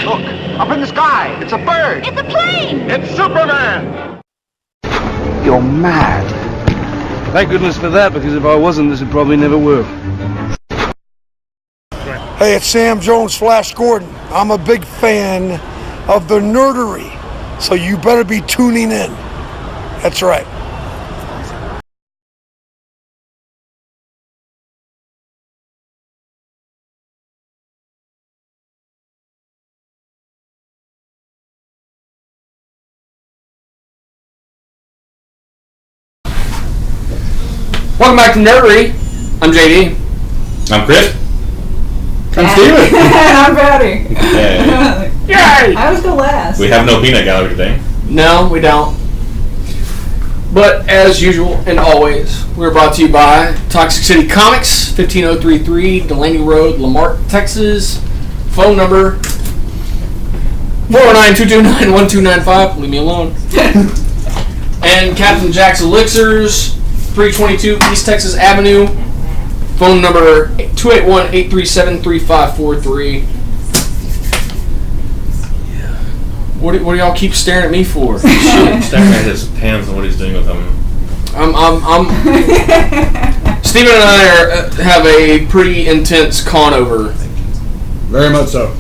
Look, up in the sky. It's a bird. It's a plane! It's Superman. You're mad. Thank goodness for that, because if I wasn't, this would probably never work. Hey, it's Sam Jones, Flash Gordon. I'm a big fan of the nerdery, so you better be tuning in. That's right. Welcome back to Nerdery. I'm JD. I'm Chris. I'm Steven. I'm Patty. Yay. Yay! I was the last. We have no peanut gallery today. No, we don't. But as usual and always, we're brought to you by Toxic City Comics, 15033 Delaney Road, Lamar, Texas. Phone number 409-229-1295. Leave me alone. And Captain Jack's Elixirs, 322 East Texas Avenue. Phone number 281-837-3543. What do y'all keep staring at me for? Staring at his hands and what he's doing with them. Steven and I have a pretty intense con over. Very much so.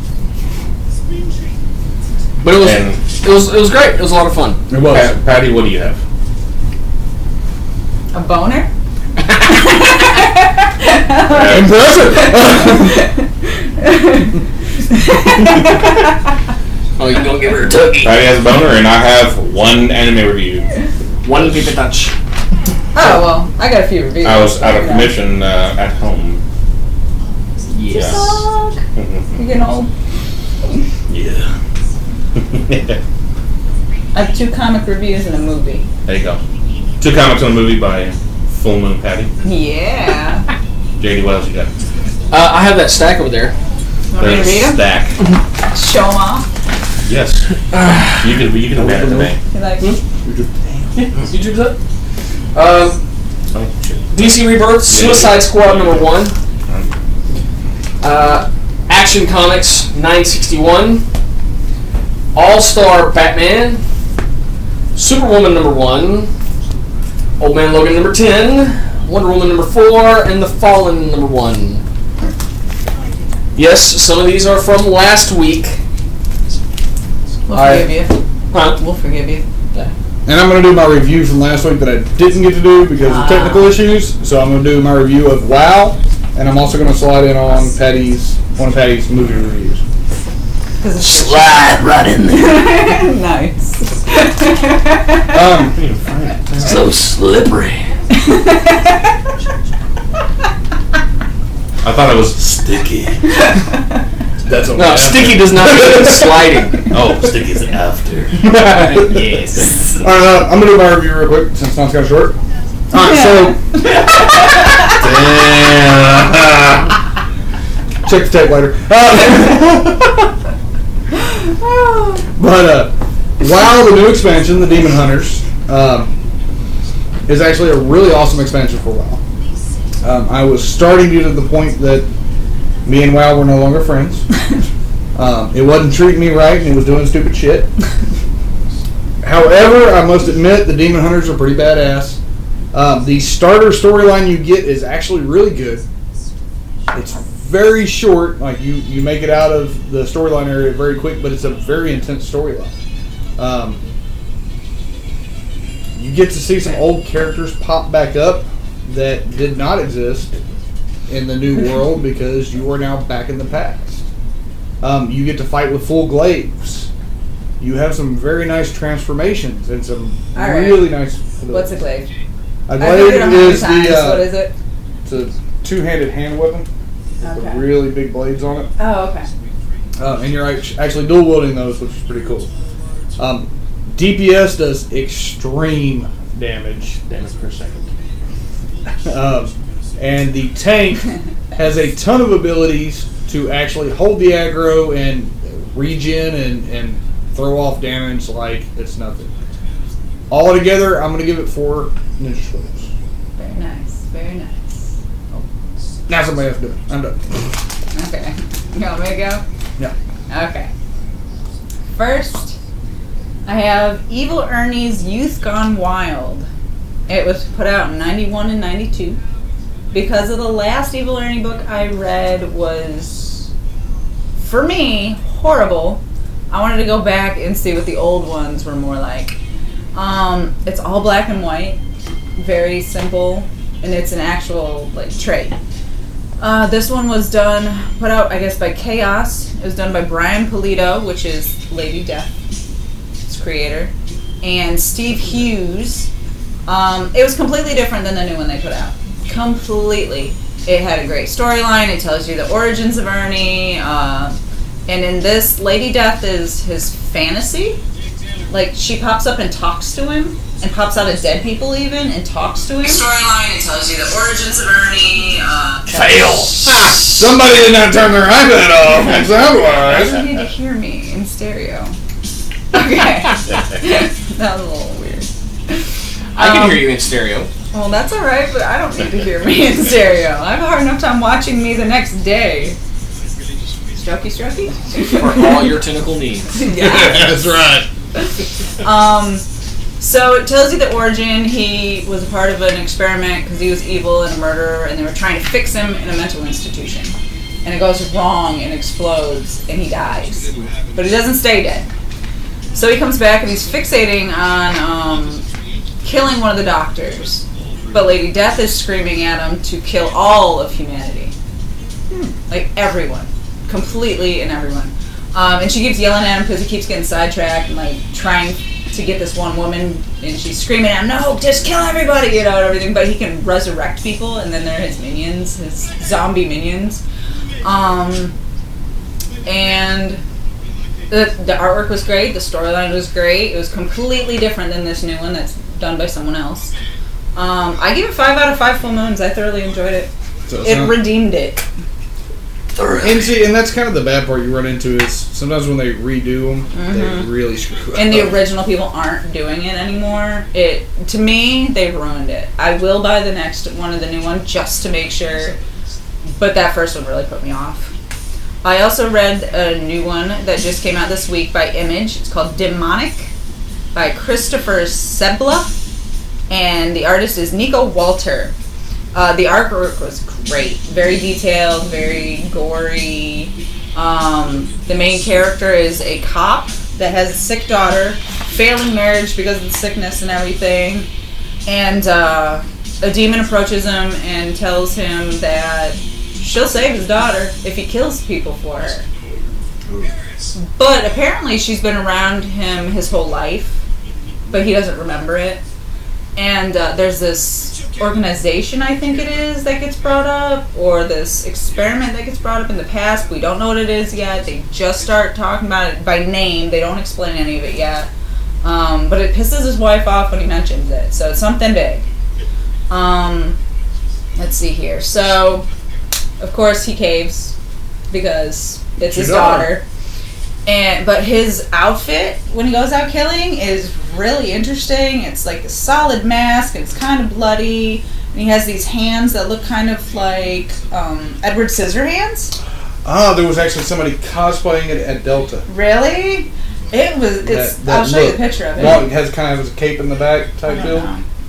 But it was great. It was a lot of fun. It was. Patty, what do you have? A boner? Impressive. Oh, you don't give her a tuggy. Patty has a boner, and I have one anime review. One people touch. Oh, well, I got a few reviews. I was out of commission at home. Yes. You're getting old. Yeah. I have 2 comic reviews and a movie. There you go. 2 comics on a movie by Full Moon Patty. Yeah. JD, what else you got? I have that stack over there. Want me to read them? Stack. Show them off. Yes. You can have it today. You like YouTube's up. DC Rebirth, Suicide Squad #1. Action Comics 961. All-Star Batman. Superwoman #1. Old Man Logan #10. Wonder Woman #4. And The Fallen #1. Yes, some of these are from last week. We'll forgive you. Huh? We'll forgive you. And I'm going to do my review from last week that I didn't get to do because of technical issues. So I'm going to do my review of WoW, and I'm also going to slide in on one of Patty's movie reviews. Slide right in there. Nice. So slippery. I thought it was sticky. That's okay. No, sticky does not mean sliding. Oh, sticky's after. Yes. All right, I'm going to do my review real quick since it's kind of short. All right, so check the tape later. But WoW, the new expansion, the Demon Hunters, is actually a really awesome expansion for WoW. I was starting to get to the point that me and WoW were no longer friends. It wasn't treating me right, and it was doing stupid shit. However, I must admit the Demon Hunters are pretty badass. The starter storyline you get is actually really good. It's very short, like you make it out of the storyline area very quick, but it's a very intense storyline. You get to see some old characters pop back up that did not exist in the new world because you are now back in the past. You get to fight with full glaives. You have some very nice transformations and some really nice. What's a glaive? A glaive is what is it? It's a two-handed hand weapon with really big blades on it. Oh, okay. And you're actually dual wielding those, which is pretty cool. DPS does extreme damage per second. And the tank has a ton of abilities to actually hold the aggro and regen and throw off damage like it's nothing. All together, I'm going to give it 4 Ninja Scrolls. Very nice. Very nice. Now somebody has to do it. I'm done. Okay. You want me to go? Yeah. Okay. first, I have Evil Ernie's Youth Gone Wild. It was put out in 91 and 92. Because of the last Evil Ernie book I read was, for me, horrible. I wanted to go back and see what the old ones were more like. It's all black and white, very simple, and it's an actual trade. This one was put out, I guess, by Chaos. It was done by Brian Pulido, which is Lady Death, its creator, and Steve Hughes. It was completely different than the new one they put out. Completely. It had a great storyline. It tells you the origins of Ernie. And in this, Lady Death is his fantasy. She pops up and talks to him, and pops out of dead people even, and talks to him. Storyline, it tells you the origins of Ernie. Fail! Somebody did not turn their iPad off and sound-wise. You need to hear me in stereo. Okay. That was a little weird. I can hear you in stereo. Well, that's alright, but I don't need to hear me in stereo. I have a hard enough time watching me the next day. Strokey? For all your tentacle needs. Yeah. That's right. So it tells you the origin. He was a part of an experiment because he was evil and a murderer, and they were trying to fix him in a mental institution. And it goes wrong and explodes, and he dies. But he doesn't stay dead. So he comes back and he's fixating on killing one of the doctors. But Lady Death is screaming at him to kill all of humanity. Everyone. Completely and everyone. And she keeps yelling at him because he keeps getting sidetracked and trying to get this one woman, and she's screaming at him, no, just kill everybody, and everything, but he can resurrect people, and then they're his minions, his zombie minions. And the artwork was great, the storyline was great. It was completely different than this new one that's done by someone else. I give it 5 out of 5 full moons. I thoroughly enjoyed it. So it redeemed it. And that's kind of the bad part you run into is sometimes when they redo them, they really screw up. And the original people aren't doing it anymore. To me, they've ruined it. I will buy the next one of the new one just to make sure, but that first one really put me off. I also read a new one that just came out this week by Image. It's called Demonic by Christopher Sebla, and the artist is Nico Walter. The artwork was great, very detailed, very gory. The main character is a cop that has a sick daughter, failing marriage because of the sickness and everything, and a demon approaches him and tells him that she'll save his daughter if he kills people for her. But apparently she's been around him his whole life, but he doesn't remember it. And there's this organization, I think it is, that gets brought up, or this experiment that gets brought up in the past. We don't know what it is yet. They just start talking about it by name. They don't explain any of it yet. But it pisses his wife off when he mentions it. So it's something big. Let's see here. So, of course, he caves because it's his daughter. But his outfit when he goes out killing is really interesting. It's like a solid mask, and it's kind of bloody, and he has these hands that look kind of like Edward Scissorhands. There was actually somebody cosplaying it at Delta. Really? I'll show you the picture of it. Well, it has kind of a cape in the back type deal.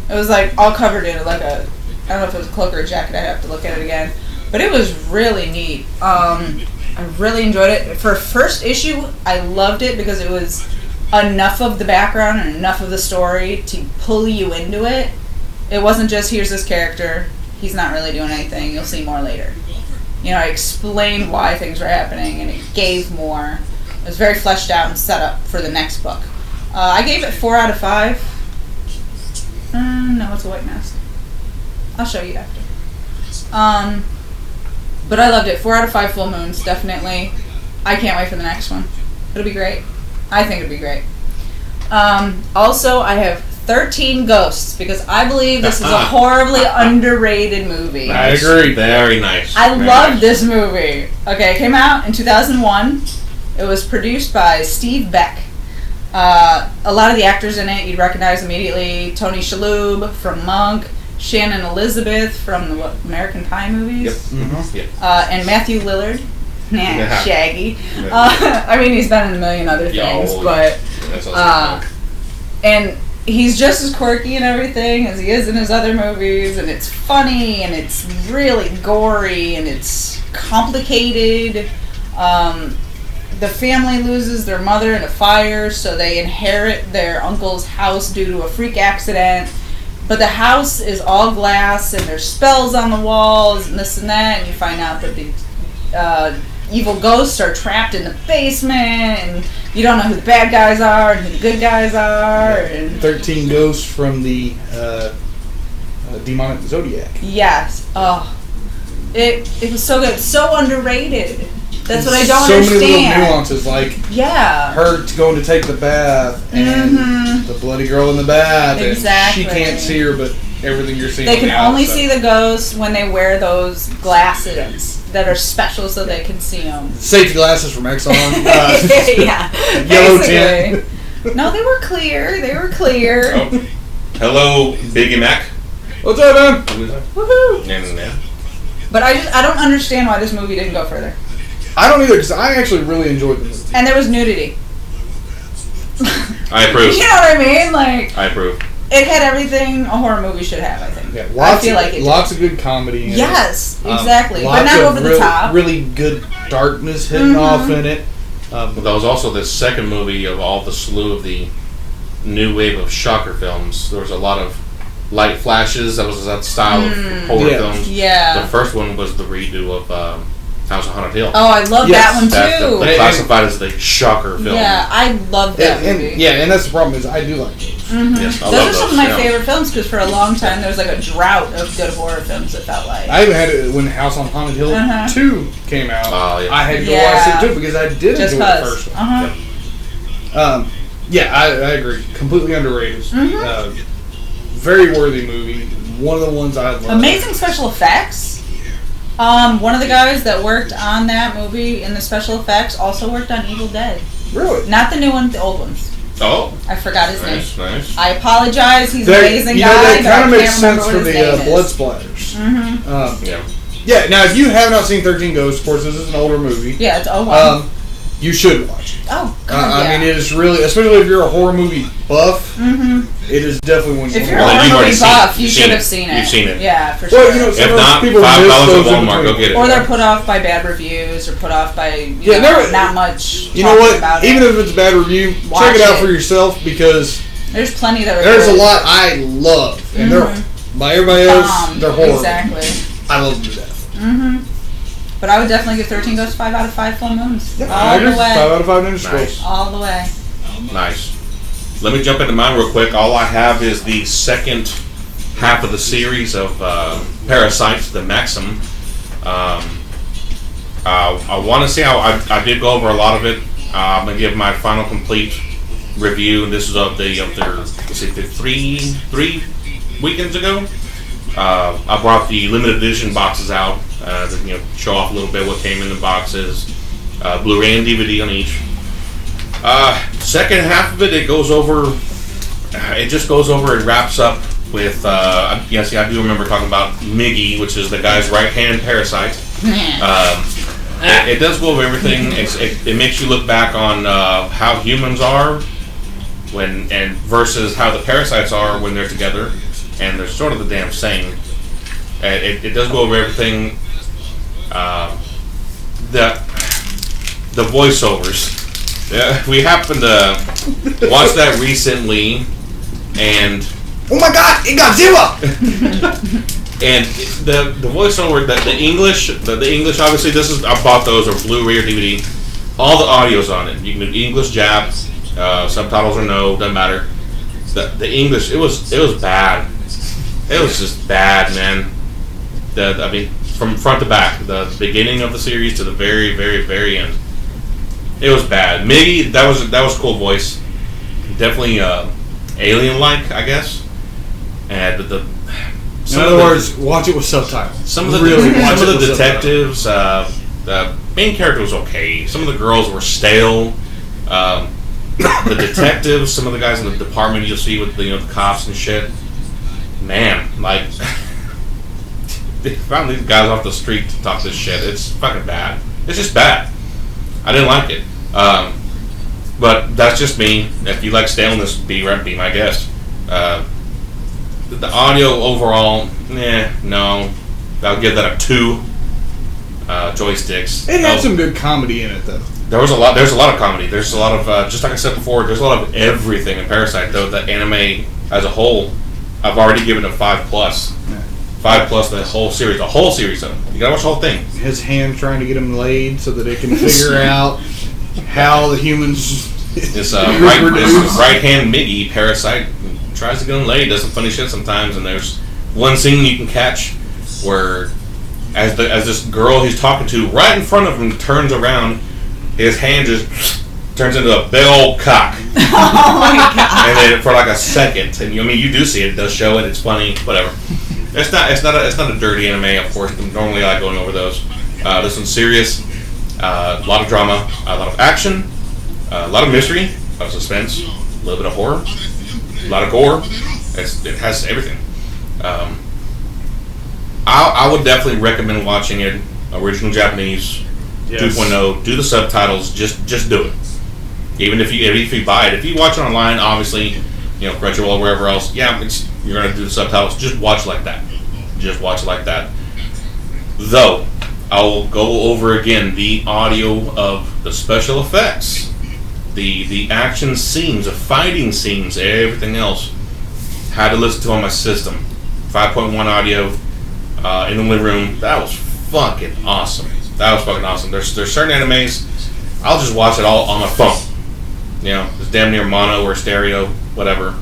It was all covered in I don't know if it was a cloak or a jacket. I'd have to look at it again. But it was really neat. I really enjoyed it. For first issue, I loved it because it was enough of the background and enough of the story to pull you into it. It wasn't just, here's this character, he's not really doing anything, you'll see more later. I explained why things were happening, and it gave more. It was very fleshed out and set up for the next book. I gave it 4 out of 5. No, it's a white mask. I'll show you after. But I loved it. 4 out of 5 full moons, definitely. I can't wait for the next one. It'll be great. I think it'll be great. Also, I have 13 Ghosts because I believe this is a horribly underrated movie. I agree. Very nice. I love this movie. Okay, it came out in 2001. It was produced by Steve Beck. A lot of the actors in it you'd recognize immediately. Tony Shalhoub from Monk. Shannon Elizabeth from the American Pie movies. Yep. Mm-hmm. Yep. And Matthew Lillard. Nah, Shaggy. I mean, he's been in a million other things, but and he's just as quirky and everything as he is in his other movies, and it's funny and it's really gory and it's complicated. The family loses their mother in a fire, so they inherit their uncle's house due to a freak accident. But the house is all glass, and there's spells on the walls, and this and that, and you find out that the evil ghosts are trapped in the basement, and you don't know who the bad guys are and who the good guys are. And 13 ghosts from the demonic zodiac. Yes. Oh, it was so good. So underrated. That's what I don't so understand. So many little nuances, like her going to take the bath, and the bloody girl in the bath. Exactly. And she can't see her, but everything you're seeing. They can only see the ghosts when they wear those glasses that are special, so they can see them. Safety glasses from Exxon. Yeah. Yellow tint. No, they were clear. They were clear. Oh. Hello, Biggie Mac. What's up, man? Woohoo! But I don't understand why this movie didn't go further. I don't either, because I actually really enjoyed the movie. And there was nudity. I approve. You know what I mean? Like, I approve. It had everything a horror movie should have, I think. Yeah, lots of good comedy. Yes, exactly. But not over the top. Really good darkness hidden off in it. But that was also the second movie of all the slew of the new wave of shocker films. There was a lot of light flashes. That was that style of horror films. Yeah. The first one was the redo of House on Haunted Hill. Oh, I love that one too. That's classified as the shocker film. Yeah, I love that movie. And that's the problem is I do like those. Yes, those are some of my favorite films because for a long time there was like a drought of good horror films. It felt like I even had it when House on Haunted Hill 2 came out. I had to go watch it too because I did enjoy the first one. Yeah, I agree. Completely underrated. Very worthy movie. One of the ones I love. Amazing special effects. One of the guys that worked on that movie in the special effects also worked on Evil Dead. Really? Not the new one, the old ones. Oh. I forgot his name. Nice. I apologize. He's an amazing guy. That kind of but I makes can't sense remember for what his the name blood is. splatters. Yeah. Now, if you have not seen 13 Ghosts, of course, this is an older movie. Yeah, it's 01. You should watch it. Oh, God, I mean, it is really, especially if you're a horror movie buff, it is definitely one you If you're a horror movie buff, you should have seen it. You've seen it. Yeah, for sure. Well, you know, if not, $5 at Walmart, go get it. Or they're put off by bad reviews, or put off by not much. You know what? About Even it. if it's a bad review, Watch check it out it. for yourself because there's plenty that are there's good. a lot I love, and they're by everybody else, they're horrible. Exactly. I love them to death. But I would definitely give 13 Ghosts 5 out of 5 full moons. Yeah, all the way. 5 out of 5 ninja scrolls. All the way. Nice. Let me jump into mine real quick. All I have is the second half of the series of Parasite, the Maxim. I want to say I did go over a lot of it. I'm gonna give my final complete review. This is of their let's see, 3 weekends ago. I brought the limited edition boxes out to show off a little bit what came in the boxes. Blu-ray and DVD on each. Second half of it, it goes over. It just goes over and wraps up with. Yes, I do remember talking about Miggy, which is the guy's right-hand parasite. It does go over everything. It makes you look back on how humans are versus how the parasites are when they're together, and they're sort of the damn same. It does go over everything. The voiceovers. We happened to watch that recently, and oh my God, it got Godzilla! And the voiceover, the English, obviously I bought those or Blu-ray or DVD. All the audio's on it. You can do English, Jap, subtitles or no, doesn't matter. The English, it was bad. It was just bad, man. I mean, from front to back, the beginning of the series to the very, very, very end. It was bad. Miggy, that was cool voice. Definitely alien-like, I guess. And in other words, watch it with subtitles. Some of the detectives, the main character was okay. Some of the girls were stale. The detectives, some of the guys in the department you'll see with the cops and shit. Man, like they found these guys off the street to talk this shit. It's fucking bad. It's just bad. I didn't like it. But that's just me. If you like staleness, be my guest. The audio overall, no. I'll give that a 2 joysticks. It had some good comedy in it, though. There's a lot of comedy. There's a lot of, just like I said before, there's a lot of everything in Parasite, though. The anime as a whole, I've already given it a 5+. 5+ the whole series. The whole series, though. You gotta watch the whole thing. His hand trying to get him laid so that it can figure out how the humans... This right hand Miggy, Parasite, tries to get him laid, does some funny shit sometimes, and there's one scene you can catch where as this girl he's talking to right in front of him turns around, his hand just turns into a big old cock. Oh my god! And then for like a second, and you do see it. It does show it. It's funny. Whatever. It's not a dirty anime. Of course, normally I like going over those. This one's serious. A lot of drama. A lot of action. A lot of mystery. A lot of suspense. A little bit of horror. A lot of gore. It has everything. I would definitely recommend watching it original Japanese, 2.0. Do the subtitles. Just do it. Even if you buy it, if you watch it online, obviously, Crunchyroll or wherever else, you're gonna do the subtitles. Just watch like that. Just watch it like that. Though I will go over again the audio of the special effects, the action scenes, the fighting scenes, everything else. Had to listen to on my system. 5.1 audio in the living room. That was fucking awesome. There's certain animes I'll just watch it all on my phone. It's damn near mono or stereo, whatever.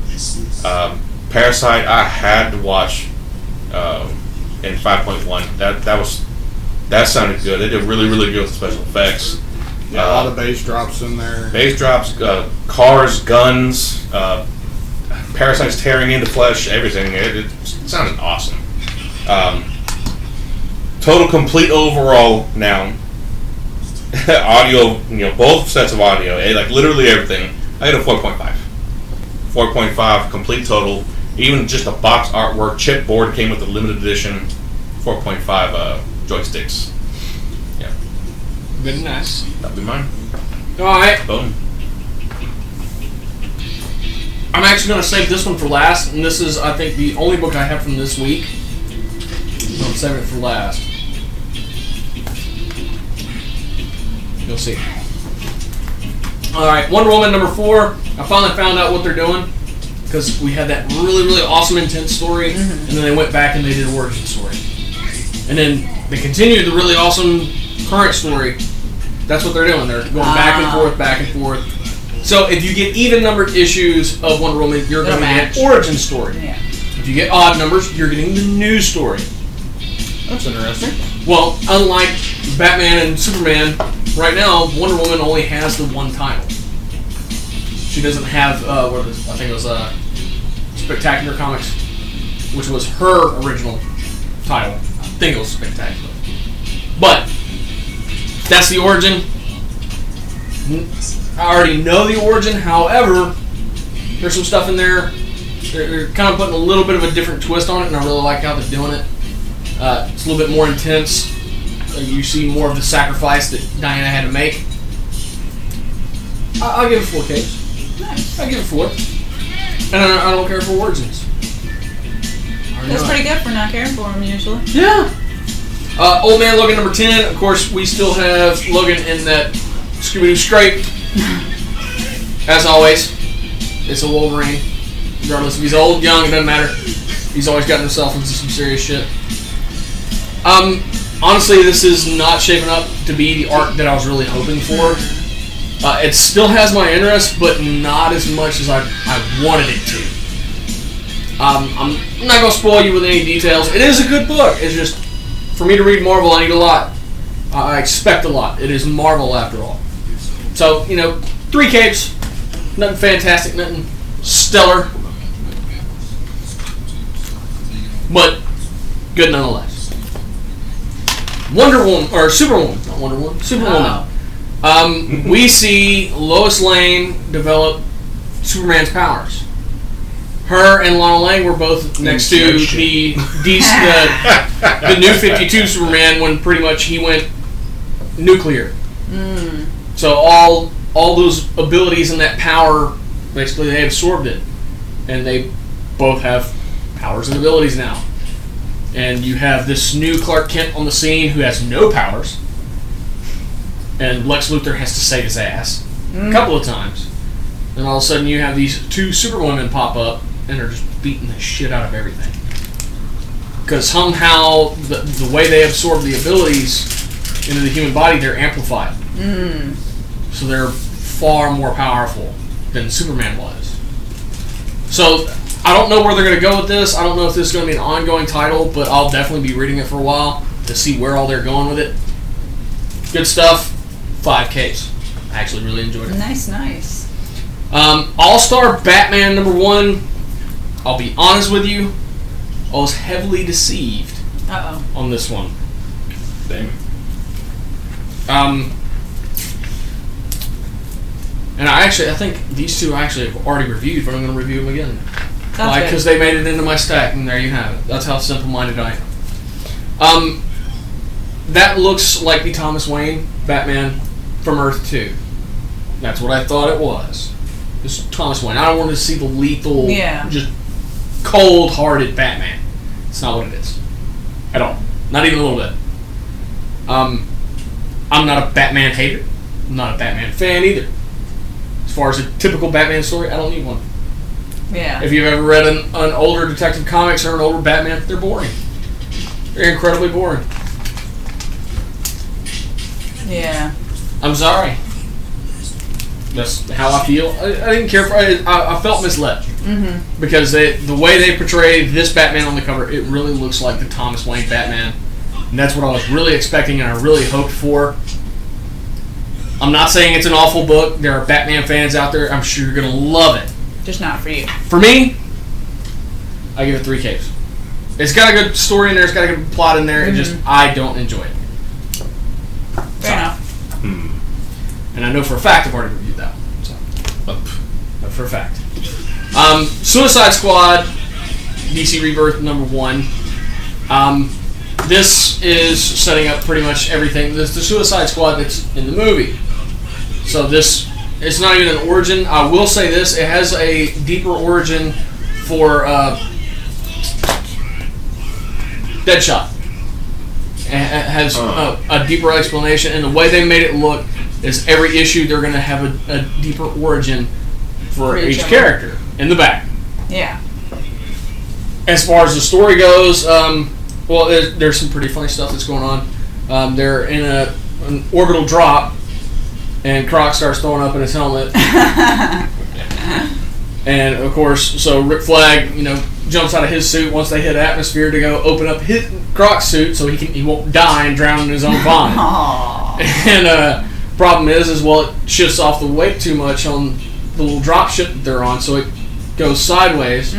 Parasite, I had to watch in 5.1. That sounded good. They did really, really good with special effects. A lot of bass drops in there. Bass drops, cars, guns, parasites tearing into flesh, everything. It sounded awesome. Total complete overall now. Audio, both sets of audio, like literally everything. I got a 4.5. 4.5 complete total. Even just the box artwork, chipboard came with the limited edition. 4.5 joysticks. Yeah. Good and nice. That'll be mine. Alright. Boom. I'm actually going to save this one for last, and this is, I think, the only book I have from this week. I'm saving it for last. You'll see. Alright, Wonder Woman number 4. I finally found out what they're doing, because we had that really, really awesome, intense story, and then they went back and they did an origin story. And then they continued the really awesome current story. That's what they're doing. They're going back and forth. So if you get even numbered issues of Wonder Woman, you're going to get an origin story. Yeah. If you get odd numbers, you're getting the news story. That's interesting. Well, unlike Batman and Superman, right now Wonder Woman only has the one title. She doesn't have I think it was Spectacular Comics, which was her original title. I think it was Spectacular. But that's the origin. I already know the origin. However, there's some stuff in there. They're kind of putting a little bit of a different twist on it, and I really like how they're doing it. It's a little bit more intense. You see more of the sacrifice that Diana had to make. I'll give it 4 Ks. Nice. I'll give it 4. And I don't care for origins. That's pretty good for not caring for him usually. Yeah. Old Man Logan number 10. Of course, we still have Logan in that Scooby-Doo scrape. As always, it's a Wolverine. Regardless if he's old, young, it doesn't matter. He's always gotten himself into some serious shit. Honestly, this is not shaping up to be the arc that I was really hoping for. It still has my interest, but not as much as I wanted it to. I'm not going to spoil you with any details. It is a good book. It's just, for me to read Marvel, I need a lot. I expect a lot. It is Marvel after all. So, 3 capes. Nothing fantastic, nothing stellar. But good nonetheless. Wonder Woman, or Superwoman, not Wonder Woman, Superwoman. We see Lois Lane develop Superman's powers. Her and Lana Lang were both next to the new 52 Superman when pretty much he went nuclear. So all those abilities and that power, basically they absorbed it. And they both have powers and abilities now. And you have this new Clark Kent on the scene who has no powers. And Lex Luthor has to save his ass a couple of times. And all of a sudden you have these two Superwomen pop up and they're just beating the shit out of everything. Because somehow the way they absorb the abilities into the human body, they're amplified. So they're far more powerful than Superman was. So I don't know where they're going to go with this. I don't know if this is going to be an ongoing title, but I'll definitely be reading it for a while to see where all they're going with it. Good stuff. 5 Ks. I actually really enjoyed it. Nice. All-Star Batman #1. I'll be honest with you, I was heavily deceived on this one. Same. And I think these two I actually have already reviewed, but I'm going to review them again. Because they made it into my stack, and there you have it. That's how simple-minded I am. That looks like the Thomas Wayne Batman from Earth 2. That's what I thought it was. This Thomas Wayne. I don't want to see the lethal, just cold-hearted Batman. It's not what it is. At all. Not even a little bit. I'm not a Batman hater. I'm not a Batman fan either. As far as a typical Batman story, I don't need one. Yeah. If you've ever read an older Detective Comics or an older Batman, they're boring. They're incredibly boring. Yeah. I'm sorry. That's how I feel. I didn't care for. I felt misled because the way they portray this Batman on the cover, it really looks like the Thomas Wayne Batman, and that's what I was really expecting and I really hoped for. I'm not saying it's an awful book. There are Batman fans out there. I'm sure you're gonna love it. Just not for you. For me, I give it 3 Ks. It's got a good story in there. It's got a good plot in there. It just I don't enjoy it. Fair enough. And I know for a fact I've already reviewed that. So, but for a fact. Suicide Squad, DC Rebirth #1. This is setting up pretty much everything. This the Suicide Squad that's in the movie. So this it's not even an origin. I will say this: it has a deeper origin for Deadshot. It has a deeper explanation, and the way they made it look is every issue they're going to have a deeper origin for each character in the back. Yeah. As far as the story goes, well, there's some pretty funny stuff that's going on. They're in an orbital drop, and Croc starts throwing up in his helmet. And of course, so Rick Flag, jumps out of his suit once they hit atmosphere to go open up his Croc's suit so he won't die and drown in his own vomit. And problem is it shifts off the weight too much on the little drop ship that they're on, so it goes sideways.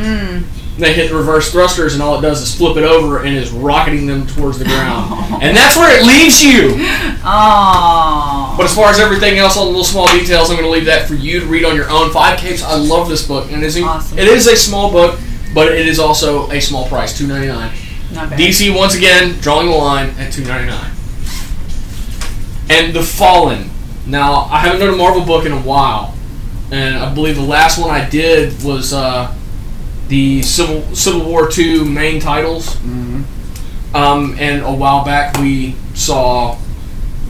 They hit the reverse thrusters, and all it does is flip it over and is rocketing them towards the ground. And that's where it leaves you. But as far as everything else, all the little small details, I'm going to leave that for you to read on your own. 5 Ks. I love this book, and Awesome. It is a small book, but it is also a small price, $2.99. Not bad. DC once again drawing the line at $2.99. And The Fallen. Now, I haven't done a Marvel book in a while, and I believe the last one I did was the Civil War II main titles. And a while back we saw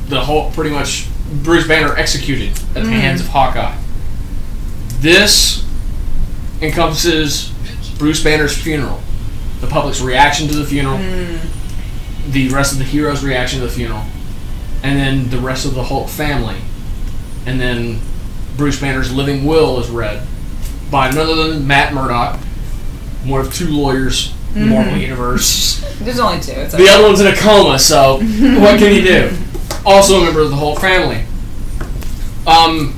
the whole pretty much Bruce Banner executed at the hands of Hawkeye. This encompasses Bruce Banner's funeral, the public's reaction to the funeral, the rest of the heroes' reaction to the funeral, and then the rest of the Hulk family. And then Bruce Banner's living will is read by none other than Matt Murdock, one of 2 lawyers in the Marvel Universe. There's only 2. It's The other one's in a coma, so what can you do? Also a member of the Hulk family. I'm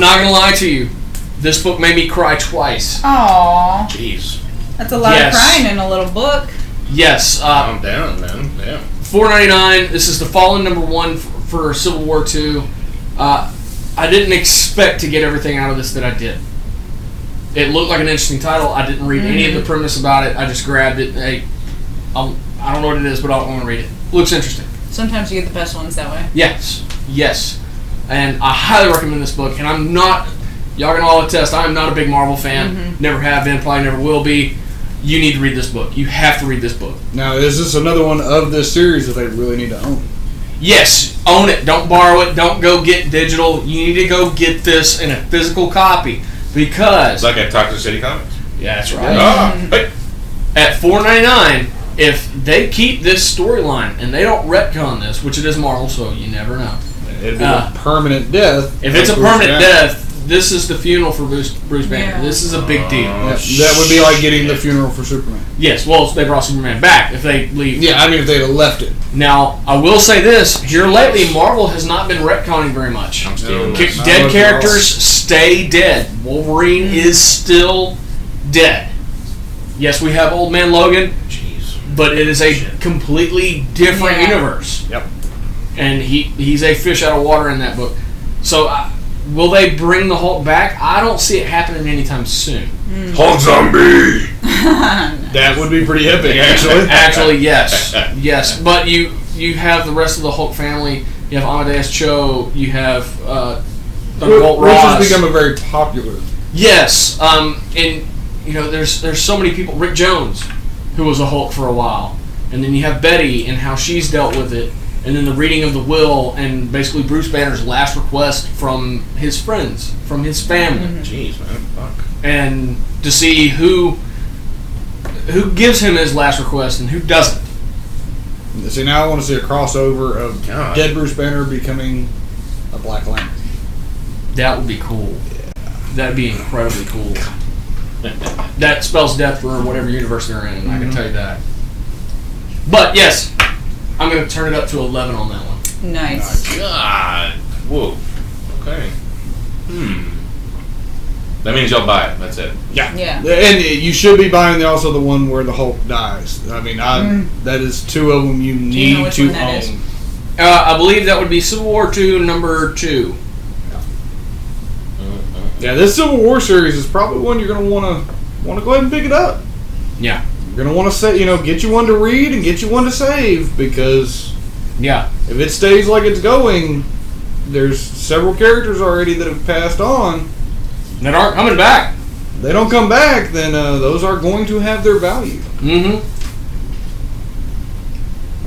not going to lie to you. This book made me cry twice. Aww. Jeez. That's a lot of crying in a little book. Yes. Calm down, man. Yeah. $4.99. This is The Fallen #1 for Civil War II. I didn't expect to get everything out of this that I did. It looked like an interesting title. I didn't read any of the premise about it. I just grabbed it. Hey, I don't know what it is, but I want to read it. Looks interesting. Sometimes you get the best ones that way. Yes. And I highly recommend this book. And I'm not, y'all can all attest, I'm not a big Marvel fan. Never have been, probably never will be. You need to read this book. You have to read this book. Now, is this another one of this series that they really need to own? Yes, own it. Don't borrow it. Don't go get digital. You need to go get this in a physical copy because... It's like at Toxic City Comics. Yeah, that's right. Hey. At $4.99, if they keep this storyline and they don't retcon this, which it is Marvel, so you never know. It'd be a permanent death. If it's a permanent death, this is the funeral for Bruce Banner. Yeah. This is a big deal. That would be like getting the funeral for Superman. Yes, well, they brought Superman back if they leave. Yeah, I mean if they'd have left it. Now, I will say this. Here lately, Marvel has not been retconning very much. I'm stealing Dead this. characters stay dead. Wolverine is still dead. Yes, we have Old Man Logan, but it is a completely different universe. Yep. And he's a fish out of water in that book. So, will they bring the Hulk back? I don't see it happening anytime soon. Hulk zombie. That would be pretty epic, actually. Actually, yes. Yes. But you have the rest of the Hulk family. You have Amadeus Cho. You have Thunderbolt Which Ross. has become a very popular. Yes. And, there's so many people. Rick Jones, who was a Hulk for a while. And then you have Betty and how she's dealt with it. And then the reading of the will and basically Bruce Banner's last request from his friends, from his family. Jeez, man. Fuck. And to see who gives him his last request and who doesn't. See, now I want to see a crossover of God. dead Bruce Banner becoming a Black Lantern. That would be cool. That'd be incredibly cool. That spells death for whatever universe they're in, I can tell you that. But yes, I'm going to turn it up to 11 on that one. Nice. God. Whoa. Okay. That means y'all buy it. That's it. Yeah. And you should be buying also the one where the Hulk dies. I mean, that is two of them you you know need which to one that is? own. I believe that would be Civil War II, number 2. Yeah, this Civil War series is probably one you're going to want to go ahead and pick it up. Yeah. You're going to want to say, get you one to read and get you one to save because Yeah. if it stays like it's going, there's several characters already that have passed on. That aren't coming back. They don't come back, then those are going to have their value. Mm-hmm.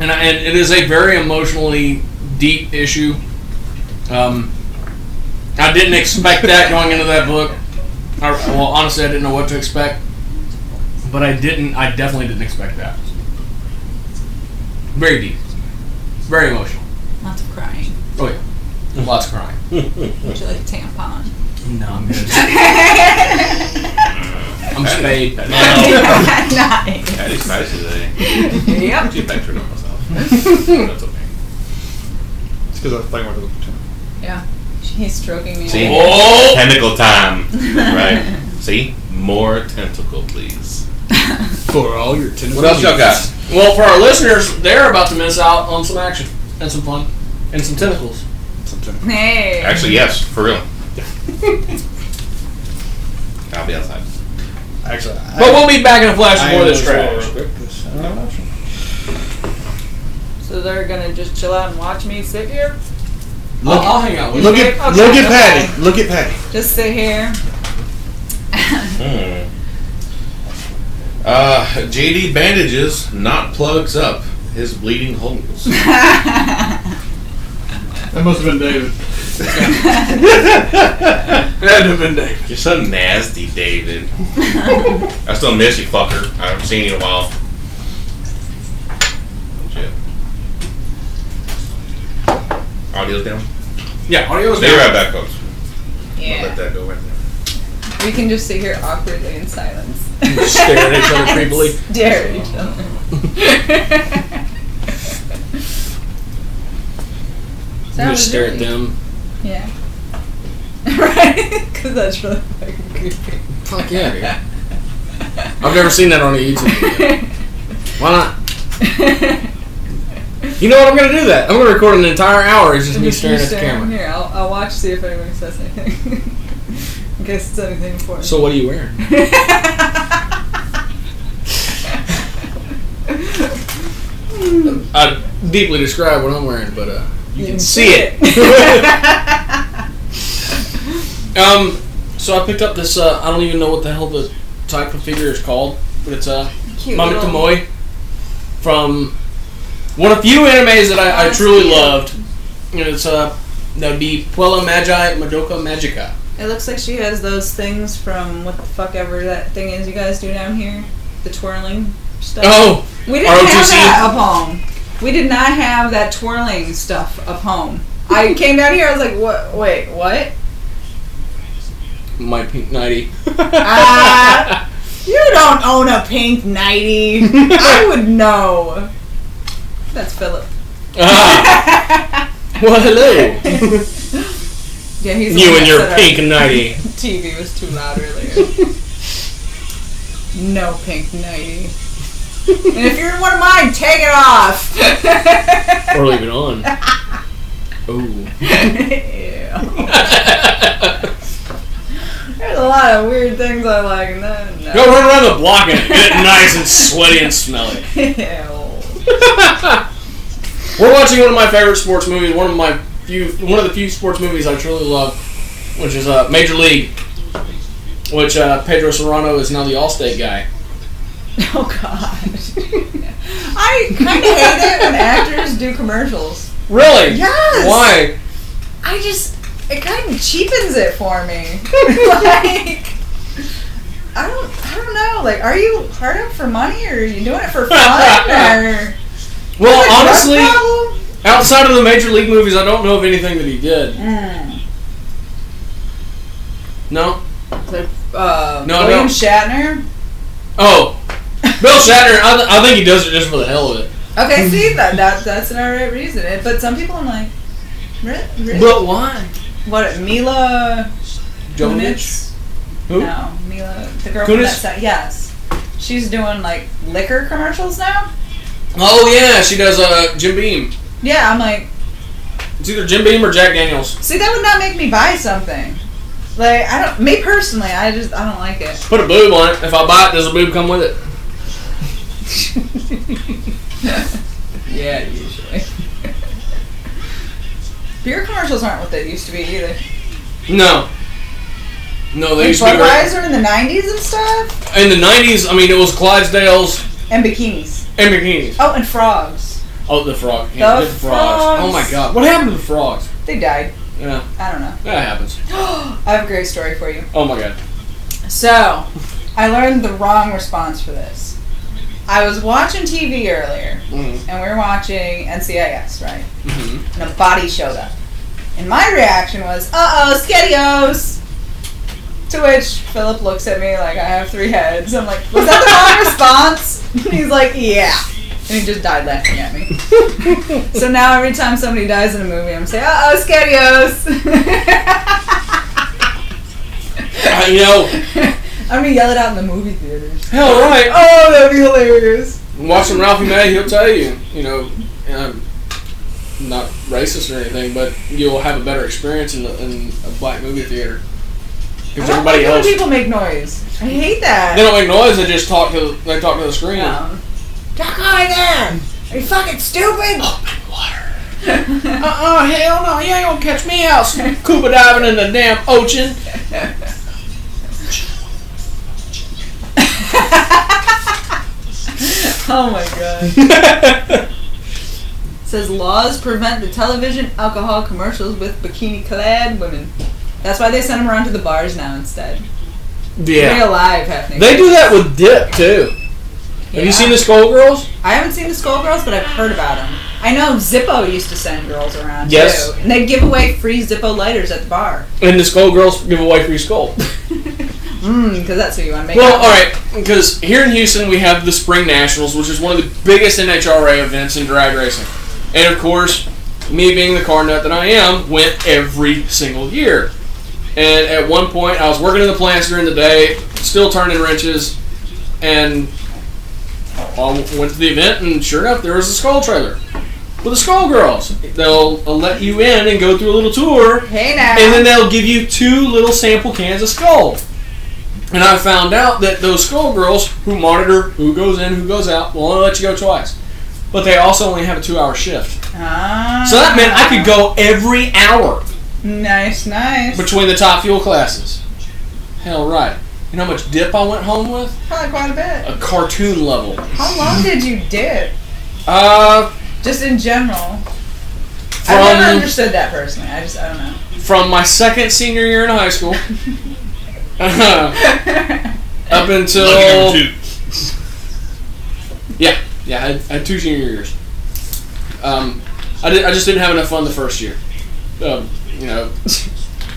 And it is a very emotionally deep issue. I didn't expect that going into that book. Well, honestly, I didn't know what to expect. But I definitely didn't expect that. Very deep. Very emotional. Lots of crying. Oh, yeah. Lots of crying. Would you like a tampon? No, I'm good. I'm spayed. Nice. That is nice today. Yep. Too bad for myself. That's okay. It's because I was playing with it. Yeah. He's stroking me. See? Oh! Tentacle time. Right? See? More tentacle, please. For all your tentacles. What else y'all got? Well, for our listeners, they're about to miss out on some action and some fun and some tentacles. Hey. Actually, yes. For real. I'll be outside. Actually, But we'll be back in a flash before this trash. So they're gonna just chill out and watch me sit here? I'll hang out with Look you. at Okay, look at okay. Patty. Look at Patty. Just sit here. JD bandages, not plugs up his bleeding holes. That must have been David. That'd have been Dave. You're so nasty, David. I still miss you, fucker. I haven't seen you in a while. Shit. Audio's down. Yeah, audio's Stay down. right back, folks. I'll Yeah. let that go right there. We can just sit here awkwardly in silence. Stare at each other creepily. Stare at each other. Just stare at them. Yeah. Right? Because that's really fucking creepy. Fuck yeah, dude. I've never seen that on a YouTube video. Why not? You know what? I'm going to do that. I'm going to record an entire hour. It's just me staring at the camera. Here, I'll watch, see if anyone says anything. In case it's anything important. So what are you wearing? I deeply describe what I'm wearing, but you can see it. So I picked up this. I don't even know what the hell the type of figure is called, but it's a Mami little- Tomoe from one of the few animes that I truly loved. And it's that'd be Puella Magi Madoka Magica. It looks like she has those things from what the fuck ever that thing is you guys do down here. The twirling stuff. Oh, We didn't have ROTC? that up home. We did not have that twirling stuff up home. I came down here, I was like, what? Wait, what? My pink nightie. You don't own a pink nightie. I would know. That's Philip. Well, hello. Yeah, he's the You one and that your said our pink nightie. TV was too loud earlier. No pink nightie. And if you're in one of mine, take it off. Or leave it on. Ooh. There's a lot of weird things I like, and then no. Go run around the block and get it nice and sweaty and smelly. Ew. We're watching one of my favorite sports movies. One of the few sports movies I truly love, which is Major League, which Pedro Serrano is now the Allstate guy. Oh God. I kind of hate it when actors do commercials. Really? Yes. Why? It kind of cheapens it for me. Like, I don't know. Like, are you hard up for money, or are you doing it for fun, or? Well, Is it honestly, drug problem? outside of the Major League movies, I don't know of anything that he did. No? Like, No, William no. Shatner. Oh. Bill Shatner, I think he does it just for the hell of it. Okay, see that's an alright reason. But some people, I'm like, really? But why? What? Mila Jovovich? Kunis? Who? No, Mila, the girl from Kunis? that side. Yes, she's doing like liquor commercials now. Oh, yeah, she does Jim Beam. Yeah, I'm like, It's either Jim Beam or Jack Daniels. see, that would not make me buy something. Like, me personally, I don't like it. Put a boob on it. If I buy it, does a boob come with it? Yeah, usually. Beer commercials aren't what they used to be either. No. No, they Like used to be great. Budweiser in the 90s and stuff, In the 90s, I mean, it was Clydesdales and bikinis. and bikinis. Oh, and frogs. Oh, the frog. Yeah, The the frogs. frogs. Oh, my God. What happened to the frogs? They died. Yeah, I don't know. that happens. I have a great story for you. Oh, my God. So, I learned the wrong response for this. I was watching TV earlier, Mm-hmm. and we were watching NCIS, right? Mm-hmm. And a body showed up. And my reaction was, uh-oh, SkettyOs! To which Philip looks at me like I have 3 heads. I'm like, was that the wrong response? And he's like, yeah. And he just died laughing at me. So now every time somebody dies in a movie, I'm saying, uh-oh, SkettyOs! You know, I'm gonna yell it out in the movie theaters. hell right. Oh, that'd be hilarious. Watching Ralphie May, he'll tell you, not racist or anything, but you'll have a better experience in a black movie theater. I Because don't everybody like when else, people make noise. I hate that. they don't make noise. They just talk to the screen. That guy there! Are you fucking stupid? Open water. Hell no! You ain't gonna catch me out scuba diving in the damn ocean. Oh my god. Says laws prevent the television alcohol commercials with bikini-clad women. That's why they send them around to the bars now instead. Real live happening. They do that with dip too. Have you seen the Skullgirls? I haven't seen the Skullgirls, but I've heard about them. I know Zippo used to send girls around Yes. too, and they'd give away free Zippo lighters at the bar. And the Skullgirls give away free skull. Because that's who you want to make. Well, out all right. Because here in Houston we have the Spring Nationals, which is one of the biggest NHRA events in drag racing, and of course, me being the car nut that I am, went every single year. And at one point, I was working in the plants during the day, still turning wrenches, and I went to the event, and sure enough, there was a skull trailer with the Skullgirls. They'll let you in and go through a little tour, Hey now. and then they'll give you 2 little sample cans of skull. And I found out that those Skullgirls, who monitor who goes in, who goes out, will only let you go twice. but they also only have a 2-hour shift. Ah. So that meant I could go every hour Nice. between the top fuel classes. Hell right. You know how much dip I went home with? Probably quite a bit. A cartoon level. How long did you dip? Just Just in general. from I've never understood that personally. I don't know. from my second senior year in high school up until Lucky number 2. yeah, I had 2 senior years. I just didn't have enough fun the first year.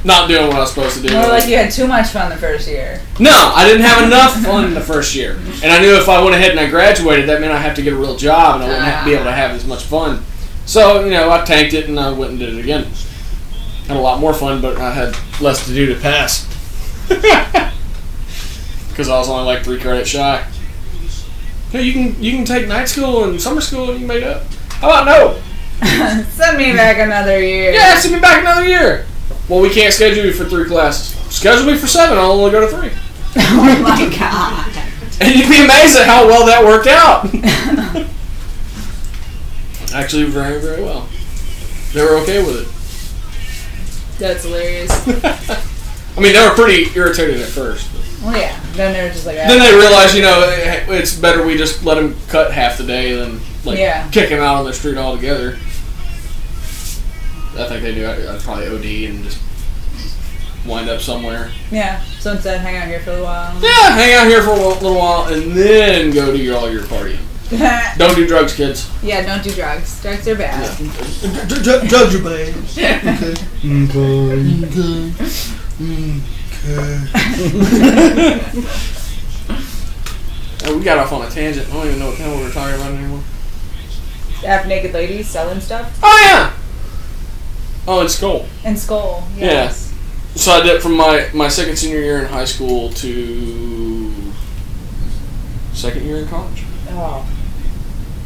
Not doing what I was supposed to do. More like you had too much fun the first year. No, I didn't have enough fun the first year. And I knew if I went ahead and I graduated, that meant I'd have to get a real job and I wouldn't be able to have as much fun. So, I tanked it and I went and did it again. Had a lot more fun, but I had less to do to pass. Because I was only like 3 credits shy. Hey, you can take night school and summer school and you can make it up. How about no? Send me back another year. Yeah, send me back another year. Well, we can't schedule you for 3 classes. Schedule me for 7. I'll only go to 3. Oh my god. And you'd be amazed at how well that worked out. Actually, very, very well. They were okay with it. That's hilarious. I mean, they were pretty irritated at first. Well, yeah. Then they're just like, Then they realized, it's better we just let them cut half the day than kick him out on the street altogether. I think they knew I'd probably OD and just wind up somewhere. Yeah. So instead, hang out here for a while. Yeah, hang out here for a little while and then go do all your partying. Don't do drugs, kids. Yeah, don't do drugs. Drugs are bad. Drugs are bad. We got off on a tangent. I don't even know what the hell we were talking about anymore. Half naked ladies selling stuff. Oh, yeah! Oh, in Skull. And Skull. Yes. Yeah. So I did from my second senior year in high school to second year in college. Oh.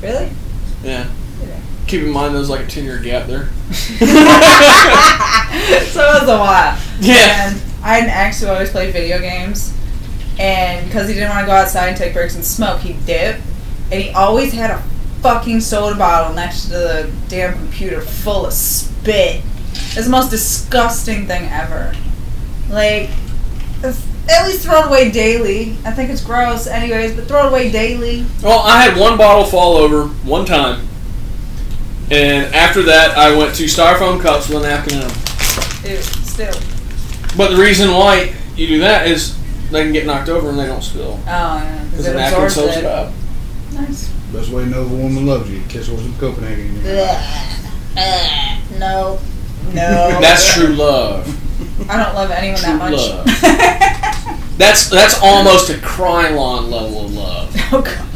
Really? Yeah. Keep in mind there's like a 10-year gap there. So it was a while. Yeah. And I had an ex who always played video games. And because he didn't want to go outside and take breaks and smoke, he'd dip. And he always had a fucking soda bottle next to the damn computer full of spit. It's the most disgusting thing ever. Like, at least throw it away daily. I think it's gross anyways, but throw it away daily. Well, I had one bottle fall over one time. And after that, I went to styrofoam cups with a napkin in them. Ew, still. But the reason why you do that is they can get knocked over and they don't spill. Oh, yeah. Because the napkin soaks it up. Nice. Best way to know if a woman loves you, kiss her with some Copenhagen in your No. That's true love. I don't love anyone that much. Love. That's almost a Krylon level of love. Oh, God.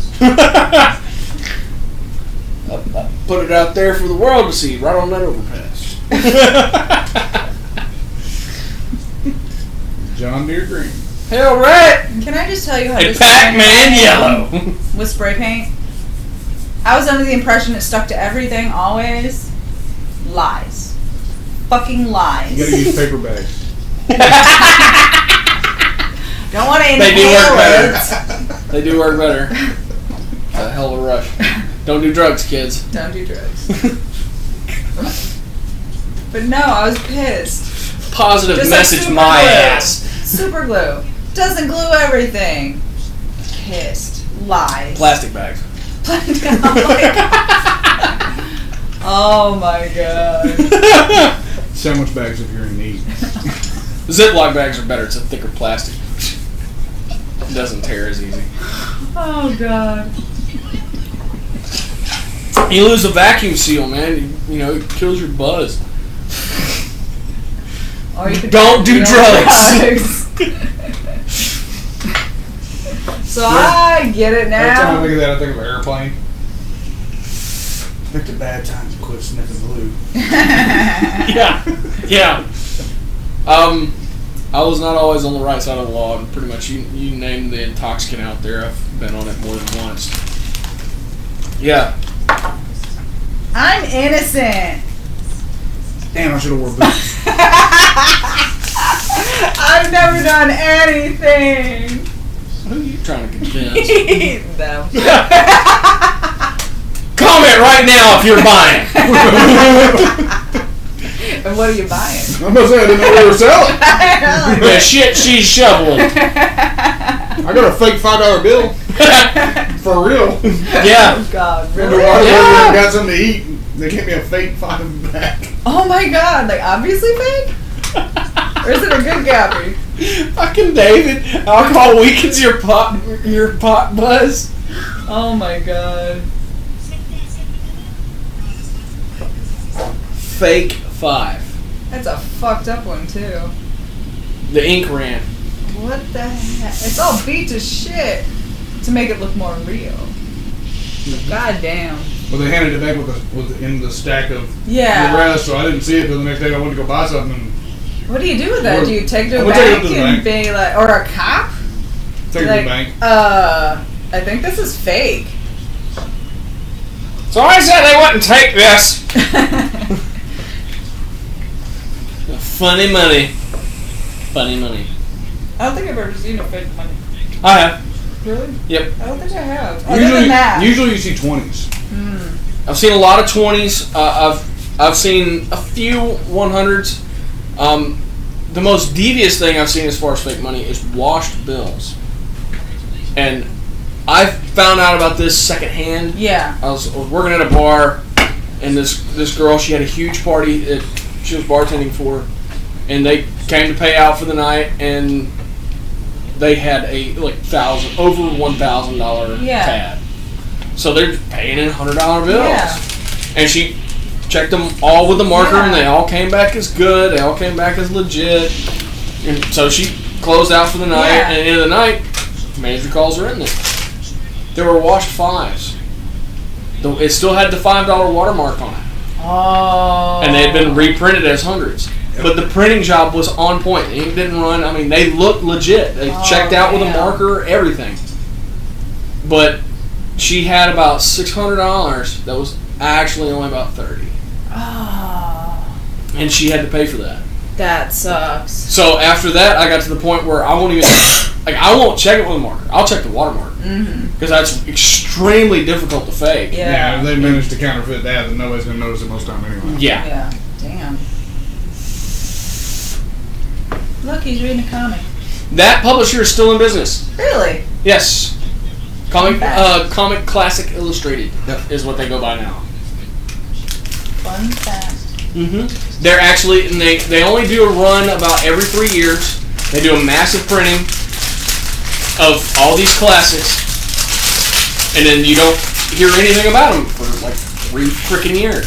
I put it out there for the world to see, right on that overpass. John Deere green. Hell right! Can I just tell you how And this Pac-Man yellow. with spray paint? I was under the impression it stuck to everything always. Lies. Fucking lies. You gotta use paper bags. Don't want to They do inhale work better. it. They do work better. It's a hell of a rush. Don't do drugs, kids. Don't do drugs. But no, I was pissed. Positive Just message, like my super glue. ass. Super glue. Doesn't glue everything. Pissed. Lies. Plastic bags. Oh my god. Sandwich bags if you're in need. Ziploc bags are better. It's a thicker plastic. It doesn't tear as easy. Oh god. You lose a vacuum seal, man. It kills your buzz. Or you could Don't do drugs. So I get it Every time I now. think of that, I think of an airplane. Picked a bad time to quit sniffing glue. Yeah. I was not always on the right side of the law, and pretty much you name the intoxicant out there, I've been on it more than once. Yeah. I'm innocent. Damn, I should have wore boots. I've never done anything. Who are you trying to convince? No. Comment it right now if you're buying. And what are you buying? I'm gonna say I didn't know they were selling. The shit she's shoveling. I got a fake $5 bill. For real. Yeah. Oh God, Wonder really? why Yeah. I got something to eat. They gave me a fake $5 back. Oh my God, like obviously fake? Or is it a good Gabby? Fucking David. Alcohol weakens your pot buzz. Oh my God. Fake 5. That's a fucked up one too. The ink ran. What the heck? It's all beat to shit to make it look more real. God damn. Well, they handed it back with in the stack of Yeah. the rest, so I didn't see it till the next day. I went to go buy something. And What do you do with that? Do you take it to a I'm gonna take it bank to the and bank. be like, or a cop? take it to Like, the bank. I think this is fake. So I said they wouldn't take this. Funny money. Funny money. I don't think I've ever seen a fake money. I have. Really? Yep. I don't think I have. Other than that. Usually you see 20s. I've seen a lot of 20s. I've seen a few 100s. The most devious thing I've seen as far as fake money is washed bills. And I found out about this secondhand. Yeah. I was working at a bar, and this girl, she had a huge party that she was bartending for, and they came to pay out for the night, and they had a over $1,000 Yeah. tab. So they're paying in $100 bills, Yeah. and she checked them all with the marker, Yeah. and they all came back as good. They all came back as legit, and so she closed out for the night. Yeah. And at the end of the night, manager calls her in there. There were washed 5s. It still had the $5 watermark on it. Oh. And they had been reprinted as hundreds. But the printing job was on point. The ink didn't run. I mean, they looked legit. They checked out with a damn. marker, everything. But she had about $600 that was actually only about $30. Oh. And she had to pay for that. That sucks. So after that, I got to the point where I won't even I won't check it with a marker. I'll check the watermark because that's extremely difficult to fake. Yeah. If they manage to counterfeit that, then nobody's going to notice it most time anyway. Yeah. Yeah. Damn. Look, he's reading a comic. That publisher is still in business. Really? Yes. Comic fact. Comic Classic Illustrated is what they go by now. Fun fact. Mm-hmm. They're actually, and they only do a run about every 3 years. They do a massive printing of all these classics, and then you don't hear anything about them for like 3 freaking years.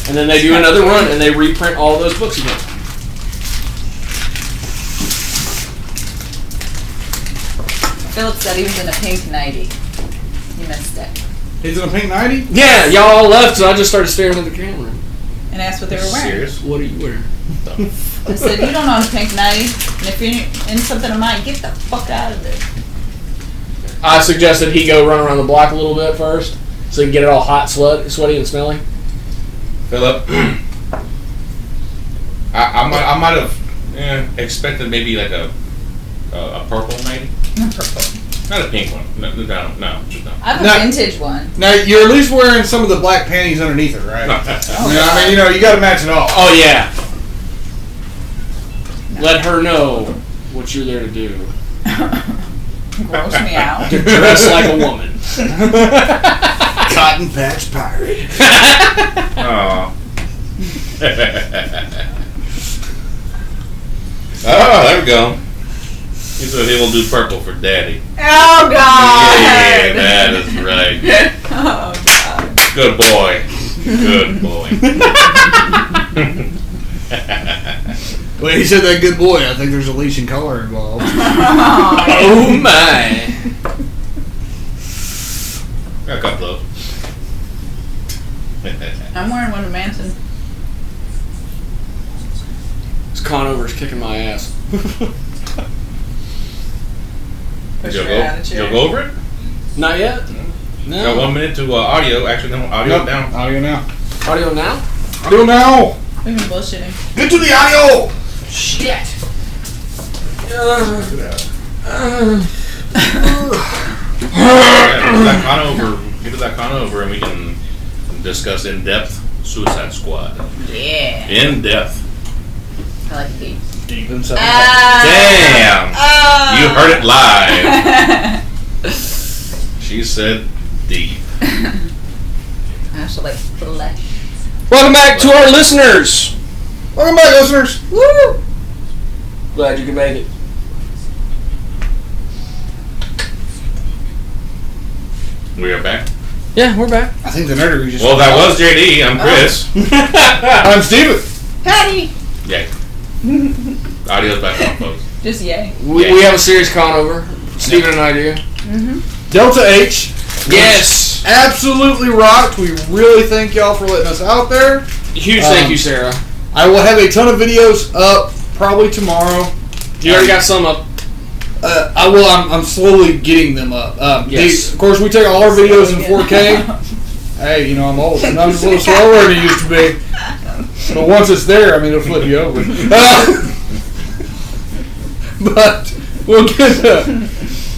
And then they do another run, and they reprint all those books again. Philip said he was in a pink nightie. You missed it. He's in a pink 90? Yeah, y'all all left, so I just started staring at the camera. And asked what they were wearing. Serious? What are you wearing? I said, you don't own a pink nightie. And if you're in something of mine, get the fuck out of there. I suggested he go run around the block a little bit first, so he can get it all hot, sweaty, and smelly. Philip, I might have expected maybe like a purple maybe. Purple. Not a pink one. No, just no. I have a No. vintage one. Now, you're at least wearing some of the black panties underneath it, right? I mean, you got to match it all. Oh yeah. Let her know what you're there to do. Gross me out. To dress like a woman. Cotton Patch Pirate. Oh. Oh, there we go. He said he will do purple for daddy. Oh, God. Yeah, that is right. Oh, God. Good boy. Good boy. Well, he said that good boy. I think there's a leash and color involved. Oh my. Got a couple of. I'm wearing one of Manson. This Conover's kicking my ass. Push You'll her out of the chair. go over it? Not yet. Got No. 1 minute to audio. Actually, no, audio down. Audio now. Audio now? Audio now. We've been bullshitting. Get to the audio. Shit. Get to that Conover, and we can discuss in depth Suicide Squad. Yeah. In depth. I like it deep. Deep inside. Damn! You heard it live. She said deep. I actually like flesh. Welcome back to our listeners. Welcome back, listeners. Woo! Glad you can make it. We are back. Yeah, we're back. I think the nerdery just. Well, that was JD. I'm Chris. I'm Steven. Patty! Yay. Audio's back on, folks. Just yay. We have a serious con over. Steven and I do. Delta H. Yes. Absolutely rocked. We really thank y'all for letting us out there. Huge thank you, Sarah. I will have a ton of videos up probably tomorrow. You already got some up. I will. I'm slowly getting them up. Yes. Of course, we take all our videos in 4K. Hey, you know I'm old, and I'm just a little slower than it used to be. But once it's there, I mean, it'll flip you over. But we'll get.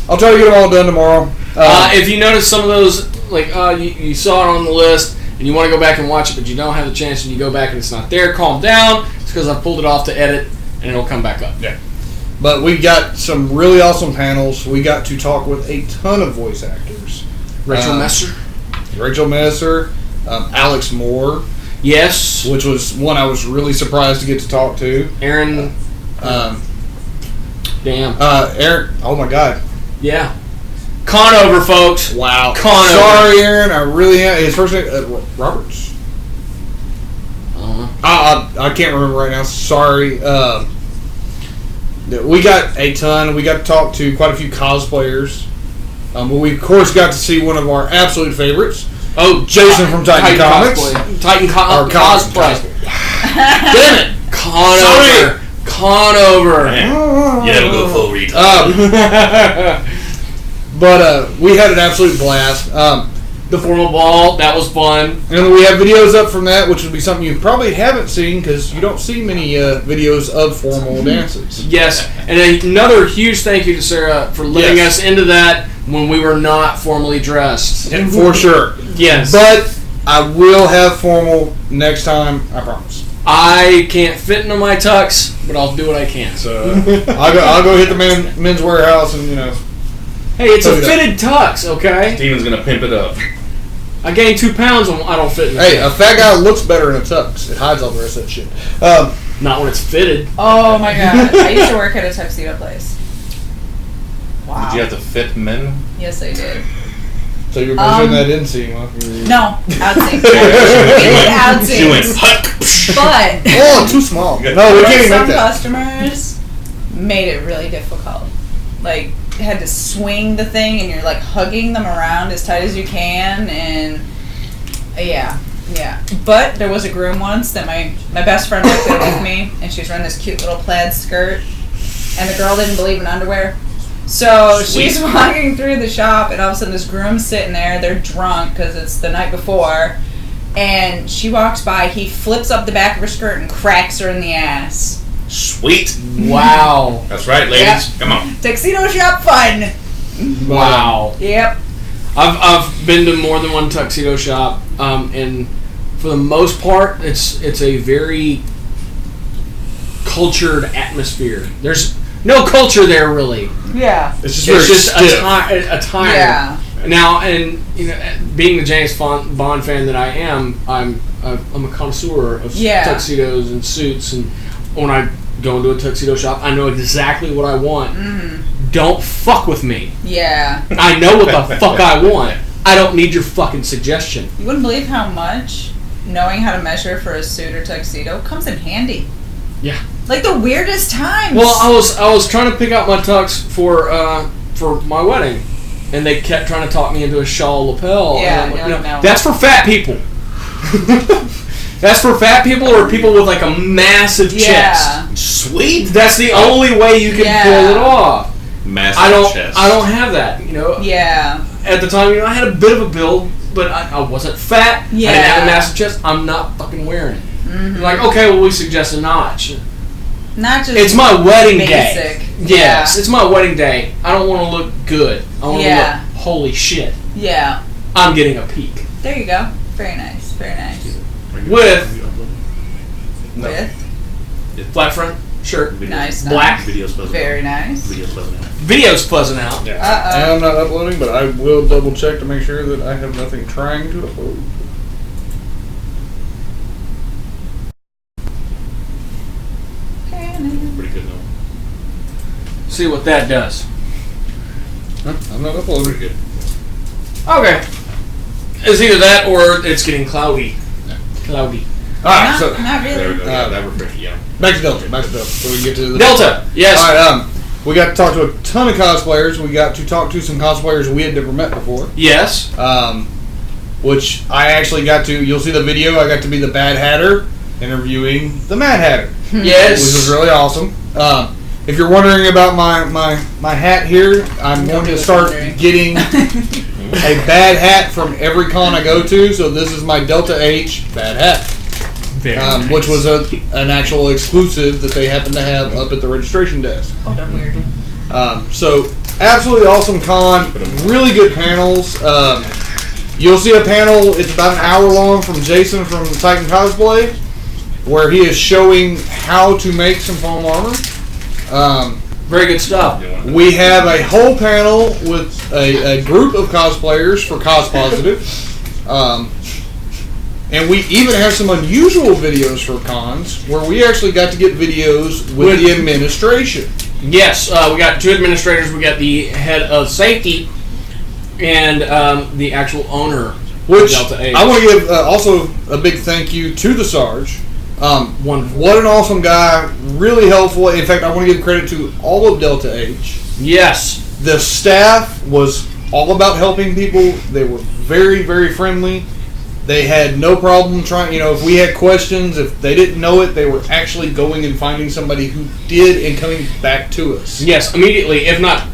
I'll try to get them all done tomorrow. If you notice some of those, like you saw it on the list, and you want to go back and watch it, but you don't have the chance, and you go back and it's not there, calm down. It's because I pulled it off to edit, and it'll come back up. Yeah. But we got some really awesome panels. We got to talk with a ton of voice actors. Rachel Messer. Alex Moore, Yes. which was one I was really surprised to get to talk to. Aaron. Damn. Aaron. Oh my God. Yeah. Con over, folks. Wow. Con over. Sorry, Aaron. I really am. His first name Roberts. I can't remember right now. Sorry. We got a ton. We got to talk to quite a few cosplayers. We of course got to see one of our absolute favorites. Oh, Jason from Titan Comics. Cosplay. Damn it. Con over. Con over. You never go full retard. But we had an absolute blast. The formal ball, that was fun. And we have videos up from that, which would be something you probably haven't seen because you don't see many videos of formal dances. Yes, and another huge thank you to Sarah for letting us into that when we were not formally dressed. And for sure. Yes. But I will have formal next time, I promise. I can't fit into my tux, but I'll do what I can. So I'll go hit the men's warehouse and, you know. Hey, it's a fitted tux, okay? Steven's gonna pimp it up. I gained 2 pounds when I don't fit in it. Hey, a fat guy looks better in a tux. It hides all the rest of that shit. Not when it's fitted. Oh my god. I used to work at a tuxedo place. Wow. Did you have to fit men? Yes, I did. So you're mentioning that inseam, huh? No, outsing. She went, But Oh, too small. No, we can't even some make that. customers made it really difficult. Like, had to swing the thing and you're like hugging them around as tight as you can, and yeah. But there was a groom once that my best friend worked there with me, and she was wearing this cute little plaid skirt, and the girl didn't believe in underwear. So she's walking through the shop, and all of a sudden this groom's sitting there. They're drunk because it's the night before, and she walks by. He flips up the back of her skirt and cracks her in the ass. Sweet. Wow. That's right, ladies. Yeah. Come on. Tuxedo shop fun. Wow. Yep. I've been to more than one tuxedo shop, and for the most part, it's a very cultured atmosphere. There's no culture there, really. Yeah. It's It's just stiff. attire. Yeah. Now, and you know, being the James Bond fan that I am, I'm a connoisseur of tuxedos and suits, and when I go into a tuxedo shop, I know exactly what I want. Don't fuck with me. Yeah. I know what the fuck I want. I don't need your fucking suggestion. You wouldn't believe how much knowing how to measure for a suit or tuxedo comes in handy. Yeah. Like the weirdest times. Well, I was trying to pick out my tux for my wedding, and they kept trying to talk me into a shawl lapel. Yeah, and I'm like, no. That's for fat people. That's for fat people or people with like a massive chest. Sweet. That's the only way you can pull it off. Massive chest. I don't have that. You know. Yeah. At the time, you know, I had a bit of a build, but I wasn't fat. Yeah. I didn't have a massive chest. I'm not fucking wearing it. Like, okay, well, we suggest a notch. Not just. It's my wedding basic. day. Yes, it's my wedding day. I don't want to look good. I want to look, holy shit. Yeah. I'm getting a peek. There you go. Very nice. Very nice. with With flat front shirt. nice. Black. Videos buzzing Very out. nice. Videos buzzing out. Video's fuzzing out. Yeah. Uh-oh. And I'm not uploading, but I will double check to make sure that I have nothing trying to upload. Pretty good though. See what that does. Huh? I'm not uploading. Pretty good. Okay. It's either that or it's getting cloudy. Cloudy. Alright, so Not There we really. go. Yeah, that refresh. Yeah. back to Delta. So we can get to the Delta. Yes. Alright, we got to talk to a ton of cosplayers. We got to talk to some cosplayers we had never met before. Yes. Which I actually got to. You'll see the video. I got to be the Bad Hatter interviewing the Mad Hatter, Yes. which was really awesome. If you're wondering about my hat here, I'm going to start getting a bad hat from every con I go to. So this is my Delta H bad hat, Very nice. which was an actual exclusive that they happened to have up at the registration desk. Oh, that's weird. So absolutely awesome con, really good panels. You'll see a panel, it's about an hour long from Jason from Titan Cosplay, where he is showing how to make some foam armor. Very good stuff. We have a whole panel with a group of cosplayers for Cos Positive. And we even have some unusual videos for cons where we actually got to get videos with the administration. Yes. We got two administrators. We got the head of safety and the actual owner Which of Delta H. I want to give also a big thank you to the Sarge. Wonderful. What an awesome guy. Really helpful. In fact, I want to give credit to all of Delta H. Yes. The staff was all about helping people. They were very, very friendly. They had no problem trying, if we had questions, if they didn't know it, they were actually going and finding somebody who did and coming back to us. Yes. Immediately. If not,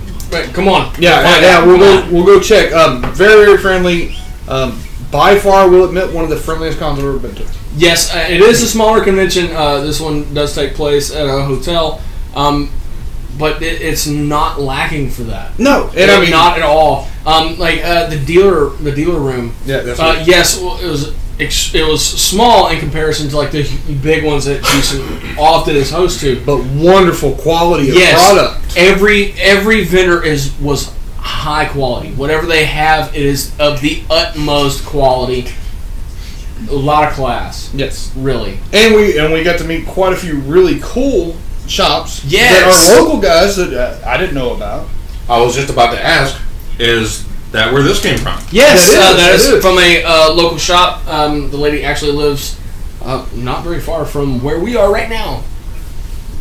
come on. Yeah, we'll go check. Very, very friendly. By far, we'll admit, one of the friendliest cons I've ever been to. Yes, it is a smaller convention. This one does take place at a hotel, but it's not lacking for that. No, and I mean not at all. The dealer room. Yeah, that's yes, well, it was small in comparison to like the big ones that Jason often is host to. but wonderful quality of Yes, product. every vendor was high quality. Whatever they have, it is of the utmost quality. A lot of class. Yes, Really. and we got to meet quite a few really cool shops Yes. that are local guys that I didn't know about. I was just about to ask, is that where this came from? Yes, That that is. is from a local shop. The lady actually lives not very far from where we are right now.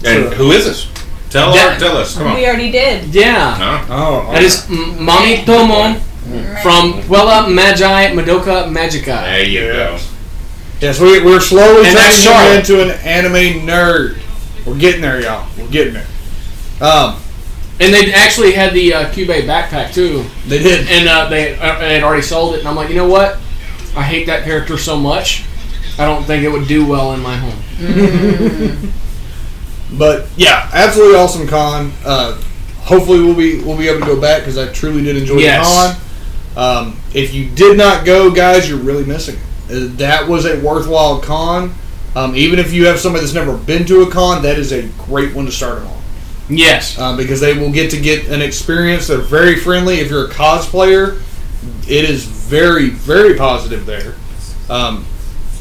And who is this? Tell us. Come on. We already did. Yeah. Huh? Oh, That is Mami Tomo from Puella Magi Madoka Magica. There you go. yes. We're slowly And that's turning him Charlotte. into an anime nerd. We're getting there, y'all. We're getting there. And they actually had the Cube backpack too. They did. And they had already sold it. And I'm like, you know what? I hate that character so much. I don't think it would do well in my home. But yeah, absolutely awesome con. Hopefully we'll be able to go back because I truly did enjoy Yes. the con. If you did not go, guys, you're really missing it. That was a worthwhile con. Even if you have somebody that's never been to a con, that is a great one to start them on. Yes. Because they will get an experience. They're very friendly. If you're a cosplayer, it is very, very positive there.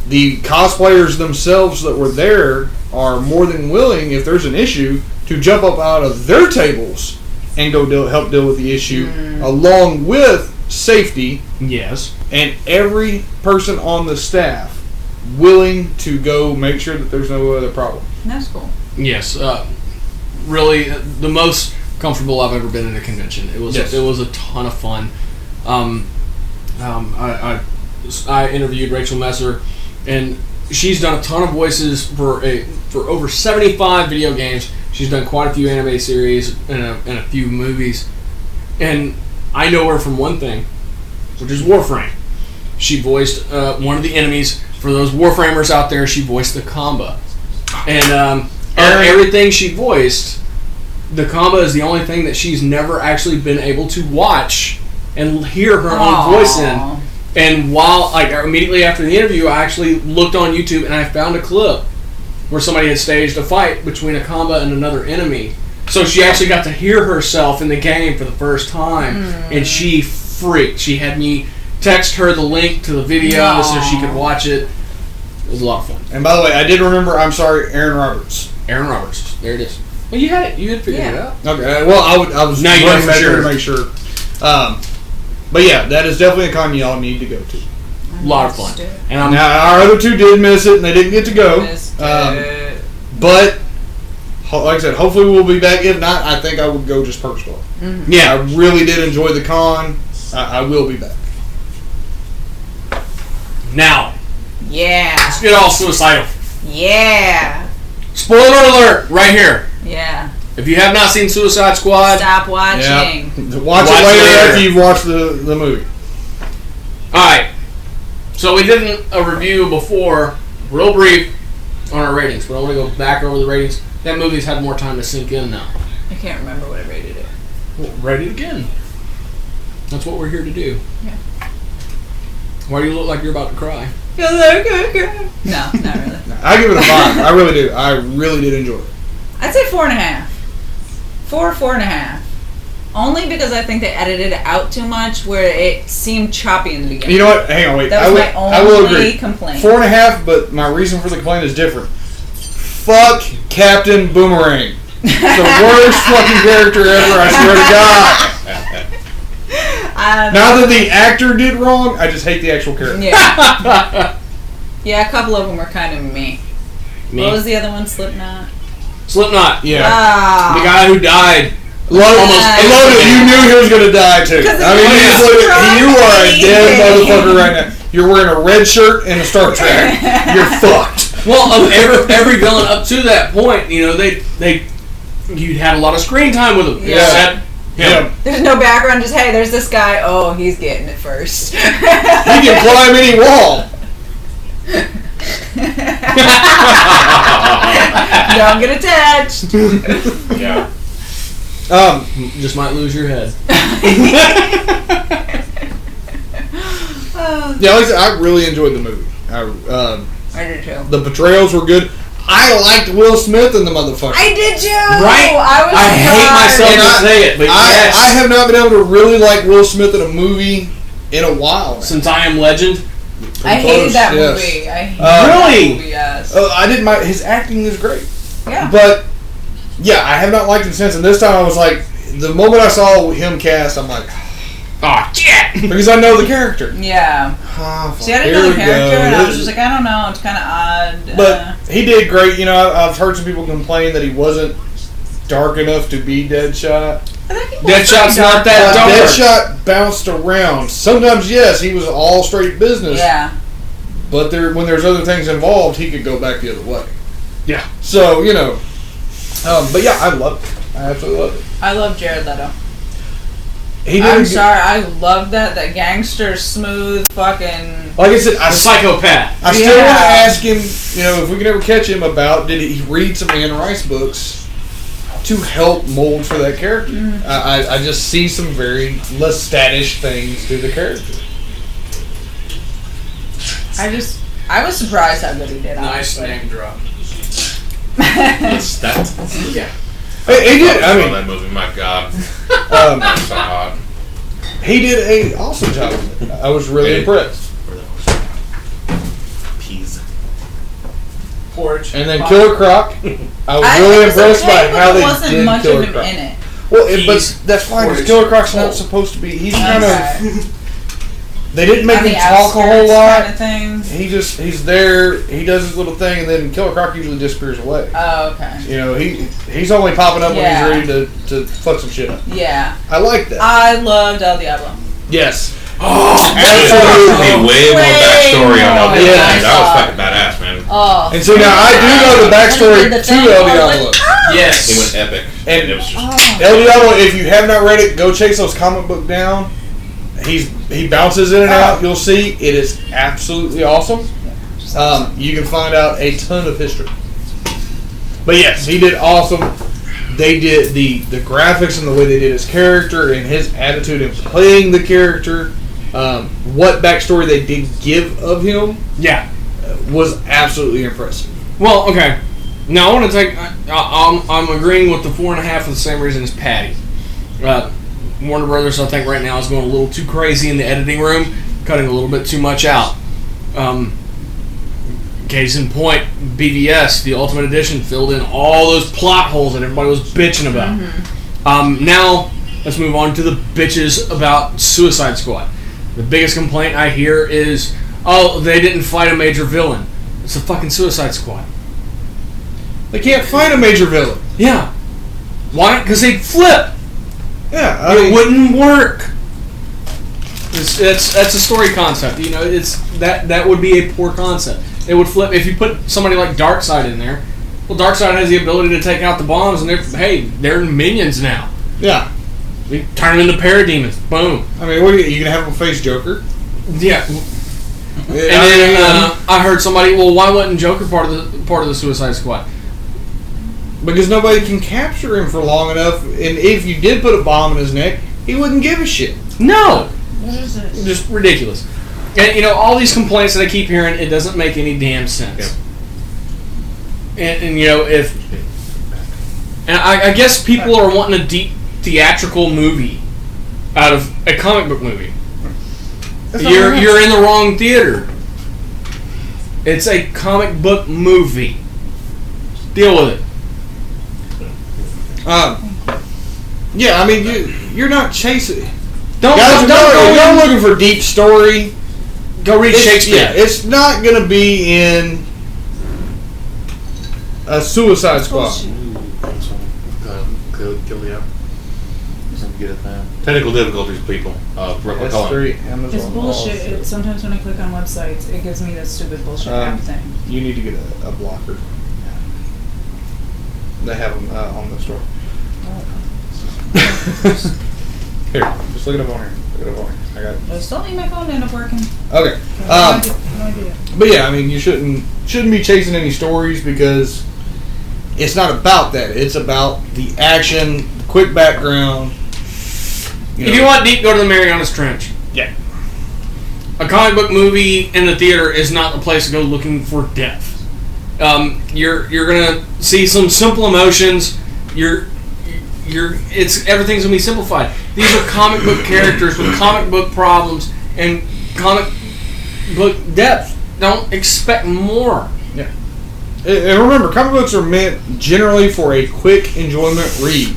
The cosplayers themselves that were there are more than willing, if there's an issue, to jump up out of their tables and go help deal with the issue, along with safety Yes. and every person on the staff willing to go make sure that there's no other problem. That's cool. Yes. Really, the most comfortable I've ever been at a convention. It was Yes. it was a ton of fun. I interviewed Rachel Messer, and she's done a ton of voices for over 75 video games. She's done quite a few anime series and a few movies, and I know her from one thing, which is Warframe. She voiced one of the enemies for those Warframers out there. She voiced the Kamba, and everything she voiced, the Kamba is the only thing that she's never actually been able to watch and hear her own voice in. And while, like, immediately after the interview, I actually looked on YouTube and I found a clip where somebody had staged a fight between Akamba and another enemy. So she actually got to hear herself in the game for the first time, and she freaked. She had me text her the link to the video so she could watch it. It was a lot of fun. And by the way, I did remember. I'm sorry, Aaron Roberts. Aaron Roberts. There it is. Well, you had it. You had figured it out. Okay. Well, I was Now you know running for that sure. to make sure. But yeah, that is definitely a con y'all need to go to. A lot of fun. And I'm Now our other two did miss it, and they didn't get to go. But like I said, hopefully we'll be back. If not, I think I would go just personally. yeah. I really did enjoy the con. I will be back. Now Yeah. let's get all suicidal. Yeah. Spoiler alert! Right here. Yeah. If you have not seen Suicide Squad, Stop watching. Yeah. Watch Watch it it later later. after you've watched the movie. alright. So we did a review before, real brief, on our ratings. We don't want to go back over the ratings. That movie's had more time to sink in now. I can't remember what I rated it. Well, rate it again. That's what we're here to do. Yeah. Why do you look like you're about to cry? No, not really. I give it a 5. I really do. I really did enjoy it. I'd say 4.5. 4.5. Only because I think they edited it out too much, where it seemed choppy in the beginning. You know what? Hang on, wait. That was my I will only agree. complaint. 4.5, but my reason for the complaint is different. Fuck Captain Boomerang. The worst fucking character ever, I swear to God. Now that the actor did wrong, I just hate the actual character. Yeah. Yeah, a couple of them were kind of me. What was the other one? Slipknot? Slipknot. Yeah. Ah. The guy who died. I love it. You knew he was going to die, too. I mean, you are a dead motherfucker right now. You're wearing a red shirt and a Star Trek. You're fucked. Well, of every villain up to that point, you know, you had a lot of screen time with him. Yeah. Yeah. There's no background, just, hey, there's this guy. Oh, he's getting it first. He can climb any wall. Don't get attached. Yeah. Just might lose your head. Yeah, like I said, I really enjoyed the movie. I did too. The portrayals were good. I liked Will Smith in the motherfucker. I did too. Right? I hate myself And to say it, but yes. I have not been able to really like Will Smith in a movie in a while. Since I Am Legend. I hated that Yes. movie. I hated Really? that movie, yes. I didn't mind his acting is great, Yeah. but yeah, I have not liked him since. And this time I was like, the moment I saw him cast, I'm like, Oh, shit! because I know the character. Yeah. Oh, See, I didn't here know the we character, go. and I was just like, I don't know. It's kind of odd. But he did great. You know, I've heard some people complain that he wasn't dark enough to be Deadshot. I think he was Deadshot's pretty not that dark. dark. Deadshot bounced around. Sometimes, yes, he was all straight business. Yeah. But when there's other things involved, he could go back the other way. Yeah. So, you know. But yeah, I loved it. I absolutely loved it. I love Jared Leto. He did I'm a good- sorry, I love that gangster, smooth, fucking. Like I said, A psychopath. I still want to Yeah. ask him, you know, if we can ever catch him about, did he read some Anne Rice books to help mold for that character? Mm-hmm. I just see some very Lestat-ish things to the character. I was surprised how good he did. Nice honestly. name drop. That. Yeah. He did. I saw mean, that movie. My God, um, that's so hot. he did a awesome job with it. I was really Hey. impressed. Peas. Porridge. And then Killer Croc, I was It really was impressed okay, by but how there they wasn't did much Killer of him Croc. in it. Well, but He's that's fine. Because Porridge. Killer Croc's not Oh. supposed to be. He's kind of. Okay. They didn't make On him the talk a whole outskirts lot. kind of thing. He's there. He does his little thing, and then Killer Croc usually disappears away. Oh, okay. You know, he's only popping up Yeah. when he's ready to fuck some shit up. Yeah. I like that. I loved El Diablo. Yes. Absolutely. Way more backstory on El Diablo. Yeah. That was fucking badass, man. Oh. And so now I do know the backstory When he did the to thing, El I was Diablo. like, ah! Yes. He went epic. And- it was just El Diablo, if you have not read it, go chase those comic book down. He bounces in and out. You'll see it is absolutely awesome. You can find out a ton of history. But yes, he did awesome. They did the graphics and the way they did his character and his attitude in playing the character. What backstory they did give of him Yeah. was absolutely impressive. Well, okay. Now I want to take. I'm agreeing with the 4.5 for the same reason as Patty. Warner Brothers, I think right now is going a little too crazy in the editing room, cutting a little bit too much out. Case in point, BVS, the Ultimate Edition, filled in all those plot holes that everybody was bitching about. Now, let's move on to the bitches about Suicide Squad. The biggest complaint I hear is, oh, they didn't fight a major villain. It's a fucking Suicide Squad. They can't fight a major villain. Yeah. Why? Because they'd flip. Yeah, It wouldn't work. That's a story concept. You know, it's that would be a poor concept. It would flip if you put somebody like Darkseid in there. Well, Darkseid has the ability to take out the bombs, and they're minions now. Yeah. We turn them into parademons. Boom. I mean, what are you gonna have them face Joker? Yeah. And then I heard somebody, well, why wasn't Joker part of the Suicide Squad? Because nobody can capture him for long enough, and if you did put a bomb in his neck, he wouldn't give a shit. No. Just ridiculous. And all these complaints that I keep hearing, it doesn't make any damn sense. Yeah. And I guess people are wanting a deep theatrical movie out of a comic book movie. You're in the wrong theater. It's a comic book movie. Deal with it. Yeah, I mean, you're not chasing. Don't Guys, go you're looking for deep story. Go read Shakespeare. Yeah, it's not going to be in a Suicide Squad. Technical difficulties, people. S3, Amazon. It's bullshit. Sometimes when I click on websites, it gives me this stupid bullshit app thing. You need to get a blocker. They have them on the store. Here, just look it up on here. Look it up on here. I got it. I still think my phone ended up working. Okay. No idea. But yeah, I mean, you shouldn't be chasing any stories because it's not about that. It's about the action, the quick background. If you want deep, go to the Marianas Trench. Yeah. A comic book movie in the theater is not the place to go looking for depth. You're gonna see some simple emotions. Everything's gonna be simplified. These are comic book characters with comic book problems and comic book depth. Don't expect more. Yeah. And remember, comic books are meant generally for a quick enjoyment read.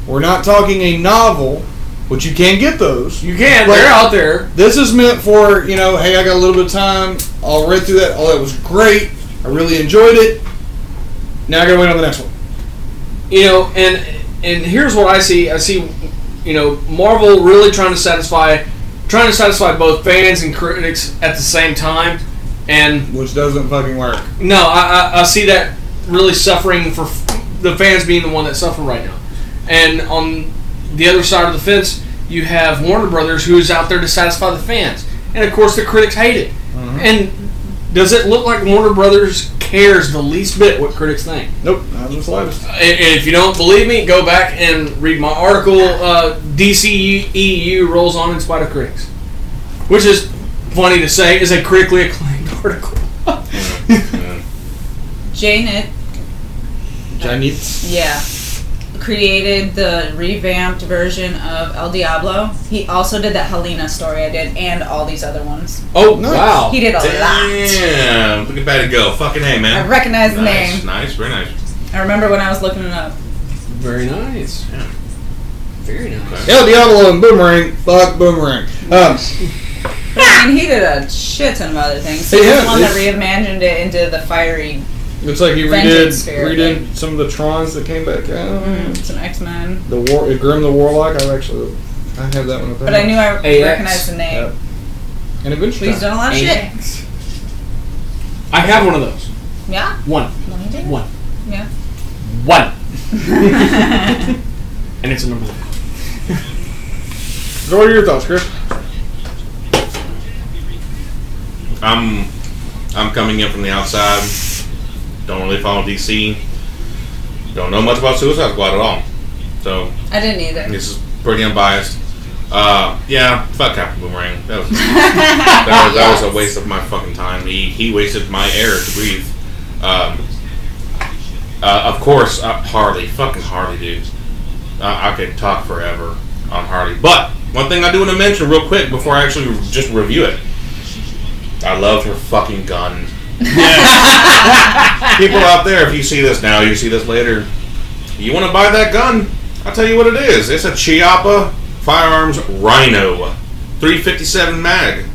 We're not talking a novel, which you can get those. You can. They're out there. This is meant for, hey, I got a little bit of time. I'll read through that. Oh, that was great. I really enjoyed it. Now I gotta wait on the next one. And here's what I see. I see, Marvel really trying to satisfy both fans and critics at the same time, and Which doesn't fucking work. no, I see that really suffering for the fans being the one that suffer right now. And on the other side of the fence, you have Warner Brothers, who is out there to satisfy the fans, and of course the critics hate it. And does it look like Warner Brothers cares the least bit what critics think? Nope, not the slightest. And if you don't believe me, go back and read my article, DCEU rolls on in spite of critics. Which is, funny to say, is a critically acclaimed article. Janet, created the revamped version of El Diablo. He also did that Helena story I did, and all these other ones. Oh, wow. He did a lot. Damn, look at that go. Fucking A, man. I recognize the name. Nice, very nice. I remember when I was looking it up. Very nice. Yeah. Very nice. El Diablo and Boomerang. Fuck Boomerang. But I mean, he did a shit ton of other things. He was the one that reimagined it into the fiery. Looks like he redid some of the Trons that came back out. Some X-Men. Grim the Warlock. I have that one up there. But I knew I recognized the name. Yep. And eventually, He's done a lot of shit. I have one of those. Yeah? One. One. Yeah. One. And it's a number one. So what are your thoughts, Chris? I'm coming in from the outside. Don't really follow DC. Don't know much about Suicide Squad at all. So I didn't either. this is pretty unbiased. Yeah, fuck Captain Boomerang. That was a waste of my fucking time. He wasted my air to breathe. Of course, Harley. Fucking Harley, dude. I could talk forever on Harley. But, one thing I do want to mention real quick before I actually just review it. I love her fucking gun. People out there, if you see this now, you see this later, you want to buy that gun, I'll tell you what it is. It's a Chiappa Firearms Rhino 357 mag.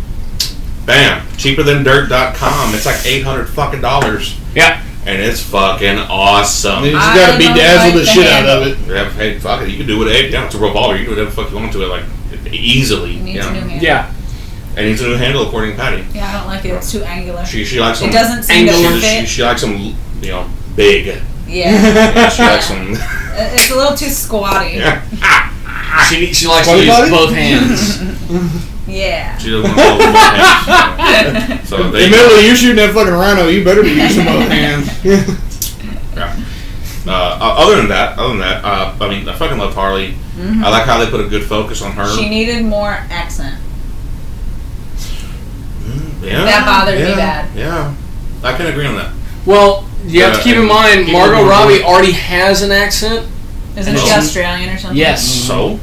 Bam. Cheaper than dirt.com. It's like $800 fucking dollars. Yeah. And it's fucking awesome. You just gotta I be don't dazzled like the the shit out of handle. it. Yeah, hey, fuck it. You can do whatever. Yeah, it's a revolver. You can do whatever the fuck you want to it, like, easily. It needs a new handle. Yeah. And it needs a new handle, according to Patty. Yeah, I don't like it. It's too angular. She likes them. It doesn't seem to fit. She likes them, big. Yeah. Yeah, she likes them. It's a little too squatty. Yeah. She likes to Squatty use potty? both hands. Yeah. She doesn't want to hold both hands. So they. Admittedly, you're shooting that fucking rhino. You better be using both hands. Yeah. Other than that, I mean, I fucking love Harley. Mm-hmm. I like how they put a good focus on her. She needed more accent. Yeah. That bothered me bad. Yeah. I can agree on that. Well, you have to keep in mind, keep Margot it moving. Robbie already has an accent. Isn't she Australian or something? Yes. So?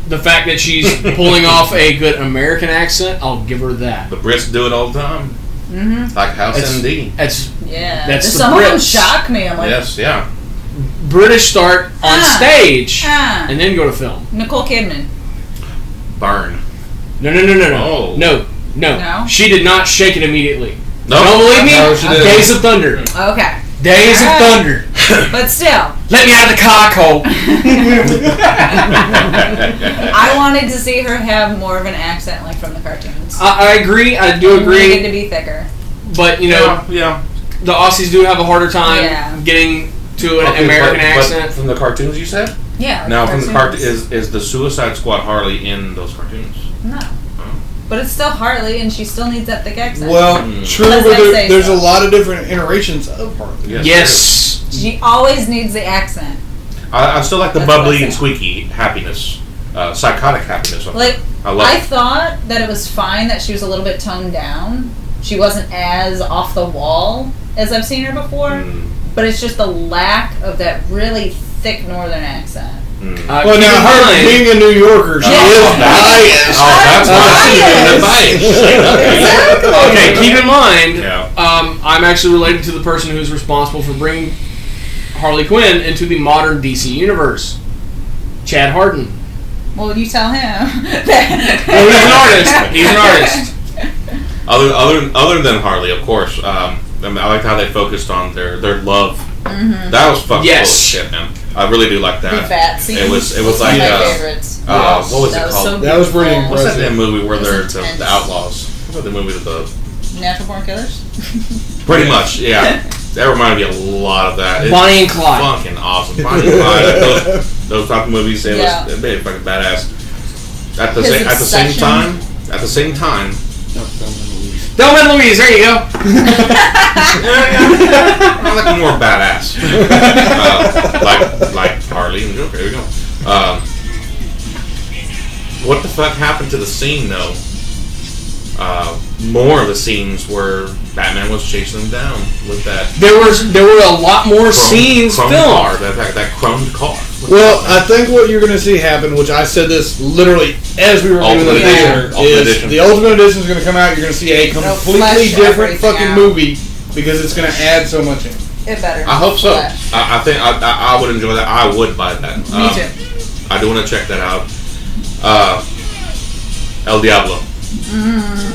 The fact that she's pulling off a good American accent, I'll give her that. The Brits do it all the time. Mm-hmm. Like House It's- MD. That's Yeah. That's the Some of them Brits. shock me. I'm like, Yes, yeah. British start on stage ah. and then go to film. Nicole Kidman. Burn. No. Oh. No. No? She did not shake it immediately. No. Don't believe me? No, she didn't. Days of Thunder. Okay. Days of Alright. Thunder. But still, Let me out of the car, Cole. I wanted to see her have more of an accent like from the cartoons. I agree. I do Needed agree. to be thicker. But, Yeah. the Aussies do have a harder time Yeah. getting to an Okay, American but accent. from the cartoons, you said? Yeah. like Now, from the cartoons. is the Suicide Squad Harley in those cartoons? No. But it's still Harley, and she still needs that thick accent. Well, true, Unless but they say there's so. a lot of different iterations of Harley. Yes. She always needs the accent. I still like the That's what bubbly I'm and squeaky happiness, psychotic happiness. Of Like, her. I love I it. thought that it was fine that she was a little bit toned down. She wasn't as off the wall as I've seen her before. Mm, But it's just the lack of that really thick northern accent. mm. Well, keep now in her mind- being a New Yorker, she Yeah. is biased. Oh, that's why biased. she's doing the bias. Okay, keep in mind, Yeah. I'm actually related to the person who's responsible for bringing Harley Quinn into the modern DC universe, Chad Harden. Well, you tell him. Well, he's an artist. He's an artist. Other than Harley, of course. I liked how they focused on their love. Mm-hmm. That was fucking Yes. cool as shit, man. I really do like The that. fat scene. It was One like of my favorites. what was that it was called? So That was pretty beautiful. What's that impressive. damn movie where It was they're intense. the outlaws? What's that the movie with the Natural Born Killers. pretty much, yeah. That reminded me a lot of that. It's Bonnie and Clyde. fucking awesome. Bonnie and Clyde. Those type of movies. It Yeah. was fucking badass. At the His same obsession. time. Thelma and Louise, there you go. I like the more badass. Like Harley and Joker. There we go. What the fuck happened to the scene though? More of the scenes where Batman was chasing them down with that There were a lot more scenes chrome filmed. car, that chromed car. Well, I think what you're going to see happen, which I said this literally as we were doing the Ultimate theater, Edition. Ultimate is Edition. the Ultimate Edition is going to come out. You're going to see a flesh completely different everything fucking out. movie because it's going to add so much in. It better. I hope so. Flash. I think I would enjoy that. I would buy that. Me too. I do want to check that out. El Diablo.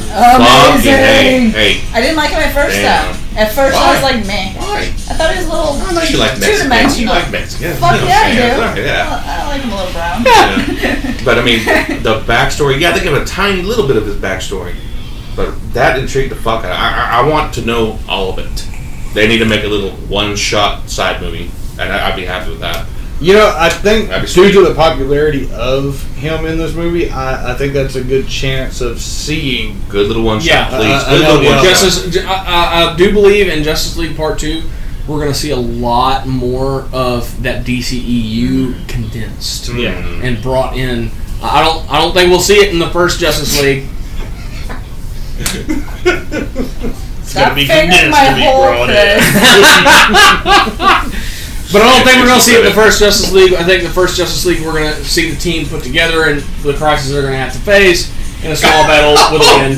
Amazing. Hey. I didn't like him at first Damn. though. At first I was Why? like, meh. Why? I thought he was a little I know you like Mexicans. You two-dimensional. like Mexicans. Fuck You know yeah, I what do. I'm saying? Yeah. I like him a little brown. Yeah. But I mean, the backstory. Yeah, they give a tiny little bit of his backstory, but that intrigued the fuck out. I want to know all of it. They need to make a little one-shot side movie, and I'd be happy with that. You know, I think That'd be due sweet. to the popularity of him in this movie, I think that's a good chance of seeing. Good little one-shot, Yeah. please. I Good know, little yeah. one-shot. I do believe in Justice League Part 2, we're going to see a lot more of that DCEU condensed Yeah. and brought in I don't think we'll see it in the first Justice League. Stop be figuring condensed my to be whole brought in. But I don't think we're going to see it in the first Justice League. I think the first Justice League we're going to see the team put together and the crisis they're going to have to face in a small battle with a win.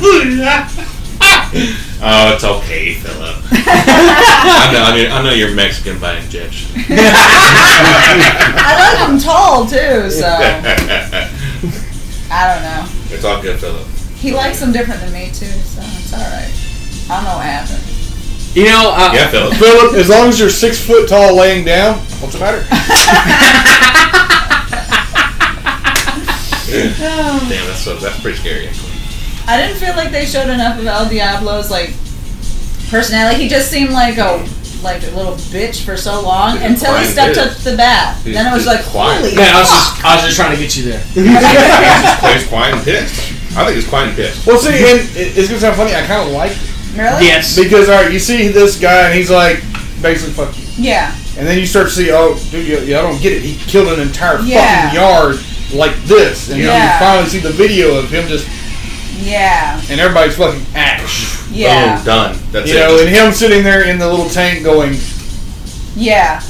Oh, it's okay, Philip. I know you're Mexican by injection. I like him tall too, so I don't know. It's all good, Philip. He likes them different than me too, so it's all right. I don't know what happened. You know, Yeah, Philip. Philip, as long as you're 6 foot tall laying down, what's the matter? Damn, that's pretty scary, actually. I didn't feel like they showed enough of El Diablo's like personality. He just seemed like a little bitch for so long He's a until he quiet stepped bitch. up to the bat. Then it was He's like, quiet. holy man, I fuck. was just trying to get you there. He's quiet and pissed. I think he's quiet and pissed. Well, see, and it's going to sound funny, I kind of like it. Really? Yes. Because, alright, you see this guy, and he's like, basically, fuck you. Yeah. And then you start to see, oh, dude, I don't get it. He killed an entire Yeah. fucking yard like this. And then Yeah. you finally see the video of him just, Yeah. and everybody's fucking ash. Yeah. Boom, done. That's You it. know, and him sitting there in the little tank going, Yeah.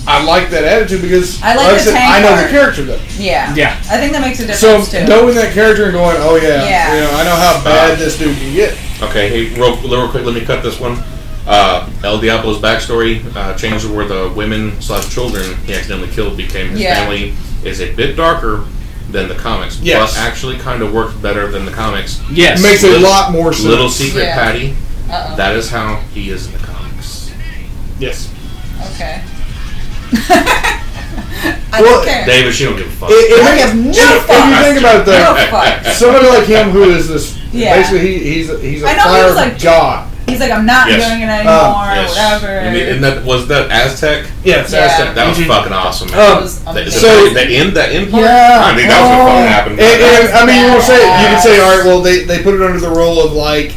I like that attitude because, I like I the said, tank I know part. the character though. Yeah. Yeah. I think that makes a So difference too. knowing that character and going, oh yeah, Yeah. you know, I know how bad this dude can get. Okay, hey, real quick, let me cut this one. El Diablo's backstory, changes where the women/children he accidentally killed became his Yeah. family, is a bit darker than the comics, Yes. but actually kind of works better than the comics. Yes. It makes a Little- lot more sense. Little secret, Yeah. Patty. Uh-oh. That is how he is in the comics. Yes. Okay. I Well, don't care. David, she don't give a fuck. It I makes, have no if you fucks. think about it though, No fuck. somebody like him who is this, Yeah. basically he's a I know he fire was like- god. He's like, I'm not Yes. doing it anymore, Yes. or whatever. And that was that Aztec. Yes, Yeah. that's it. That was fucking awesome. Man. That was The- amazing. So- the end part. Yeah. I think that was gonna fucking happen. And, I mean, you want to say you can say, Badass. all right, well, they put it under the role of like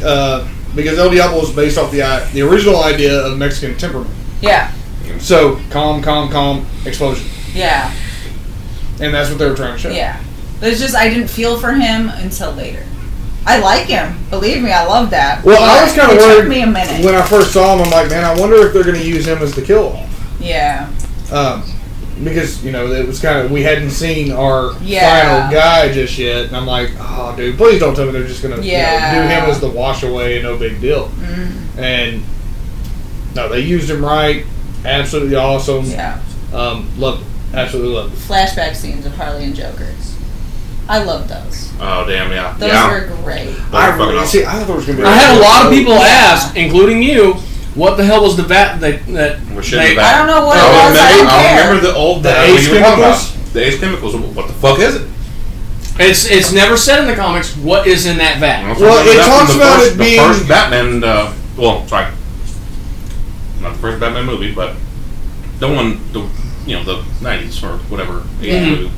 because El Diablo was based off the original idea of Mexican temperament. Yeah. So calm, explosion, Yeah. and that's what they were trying to show. Yeah. But it's just, I didn't feel for him until later. I like him. Believe me, I love that. Well, I But was kind of it worried took me a minute. when I first saw him. I'm like, man, I wonder if they're going to use him as the kill-off. Yeah. Because it was kind of we hadn't seen our Yeah. final guy just yet, and I'm like, oh, dude, please don't tell me they're just gonna Yeah. do him as the wash away, no big deal. And no, they used him right, absolutely awesome. Yeah. Loved it, absolutely loved it. Flashback scenes of Harley and Joker. I love those. Oh damn, yeah. Those yeah. were great. I fucking awesome. see. I thought there was gonna be. I had a lot of people Yeah. ask, including you, what the hell was the vat that We're shitting they, the vat. I don't know what it I was. I don't care. remember the old The what Ace you were talking Chemicals? about. The Ace Chemicals. What the fuck is it? It's never said in the comics what is in that vat. Well, it That's talks from about first, it being- the first Batman. Well, sorry, not the first Batman movie, but the one, the '90s or whatever '80s movie.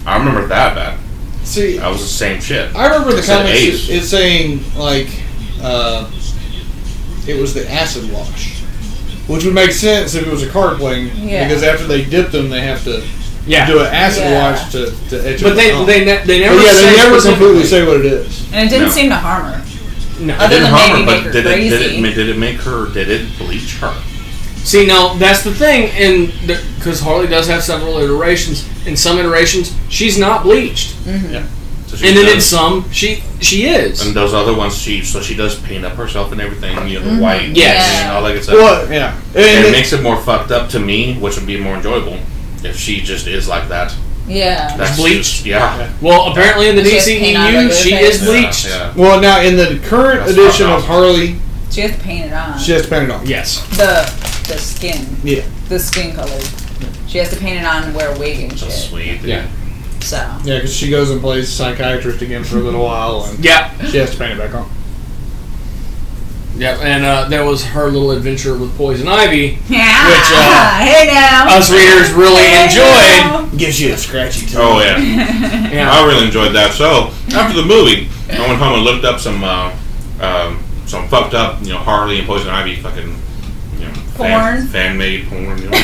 I remember that bad. See, That was the same shit. I remember the It said comics. Ace. It's saying like it was the acid wash, which would make sense if it was a card playing. Yeah. Because after they dip them, they have to Yeah. do an acid Yeah. wash to etch But it they on. never But yeah, say they never specifically. completely say what it is. And it didn't No. seem to harm her. No. It Other didn't than harm maybe her, make but her did crazy. it make her? Did it bleach her? See, now that's the thing, and because Harley does have several iterations. In some iterations, she's not bleached, So she and then in does- some, she is. and those other ones, she does paint up herself and everything. The white, Yes. and all that good stuff. Well, yeah, And and it makes it more fucked up to me, which would be more enjoyable if she just is like that. Yeah. That's bleached? just- yeah. Well, apparently in the She has paint on DCEU, regular she face. is bleached. Yeah. well, now in the current That's edition fucking of Harley, She has to paint it on. she has to paint it on. Yes. The skin. Yeah, The skin color. She has to paint it on and wear a wig and So shit. sweet. Dude. Yeah. So. yeah, because she goes and plays psychiatrist again for a little while, and Yeah. she has to paint it back on. Yeah. And there was her little adventure with Poison Ivy. Yeah. Which, hey now. Us readers really Hey enjoyed. now. Gives you a scratchy toe. Oh yeah. Yeah. I really enjoyed that. So after the movie, I went home and looked up some fucked up, Harley and Poison Ivy fucking, Porn. fan made porn. Yeah.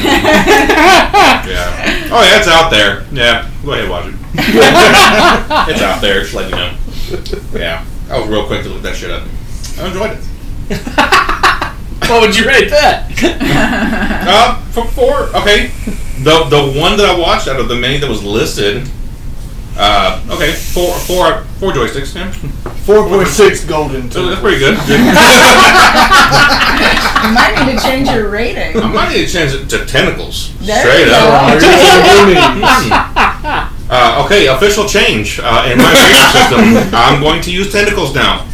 Oh yeah, it's out there. Yeah, go ahead, watch it. It's out there, just let you know. Yeah, I was real quick to look that shit up. I enjoyed it. What would you rate that? For 4, okay. The one that I watched out of the many that was listed, okay, four joysticks, yeah. 4.6 golden. So that's pretty good. You might need to change your rating. I might need to change it to tentacles. There Straight you up. go. Okay, official change in my rating system. I'm going to use tentacles now.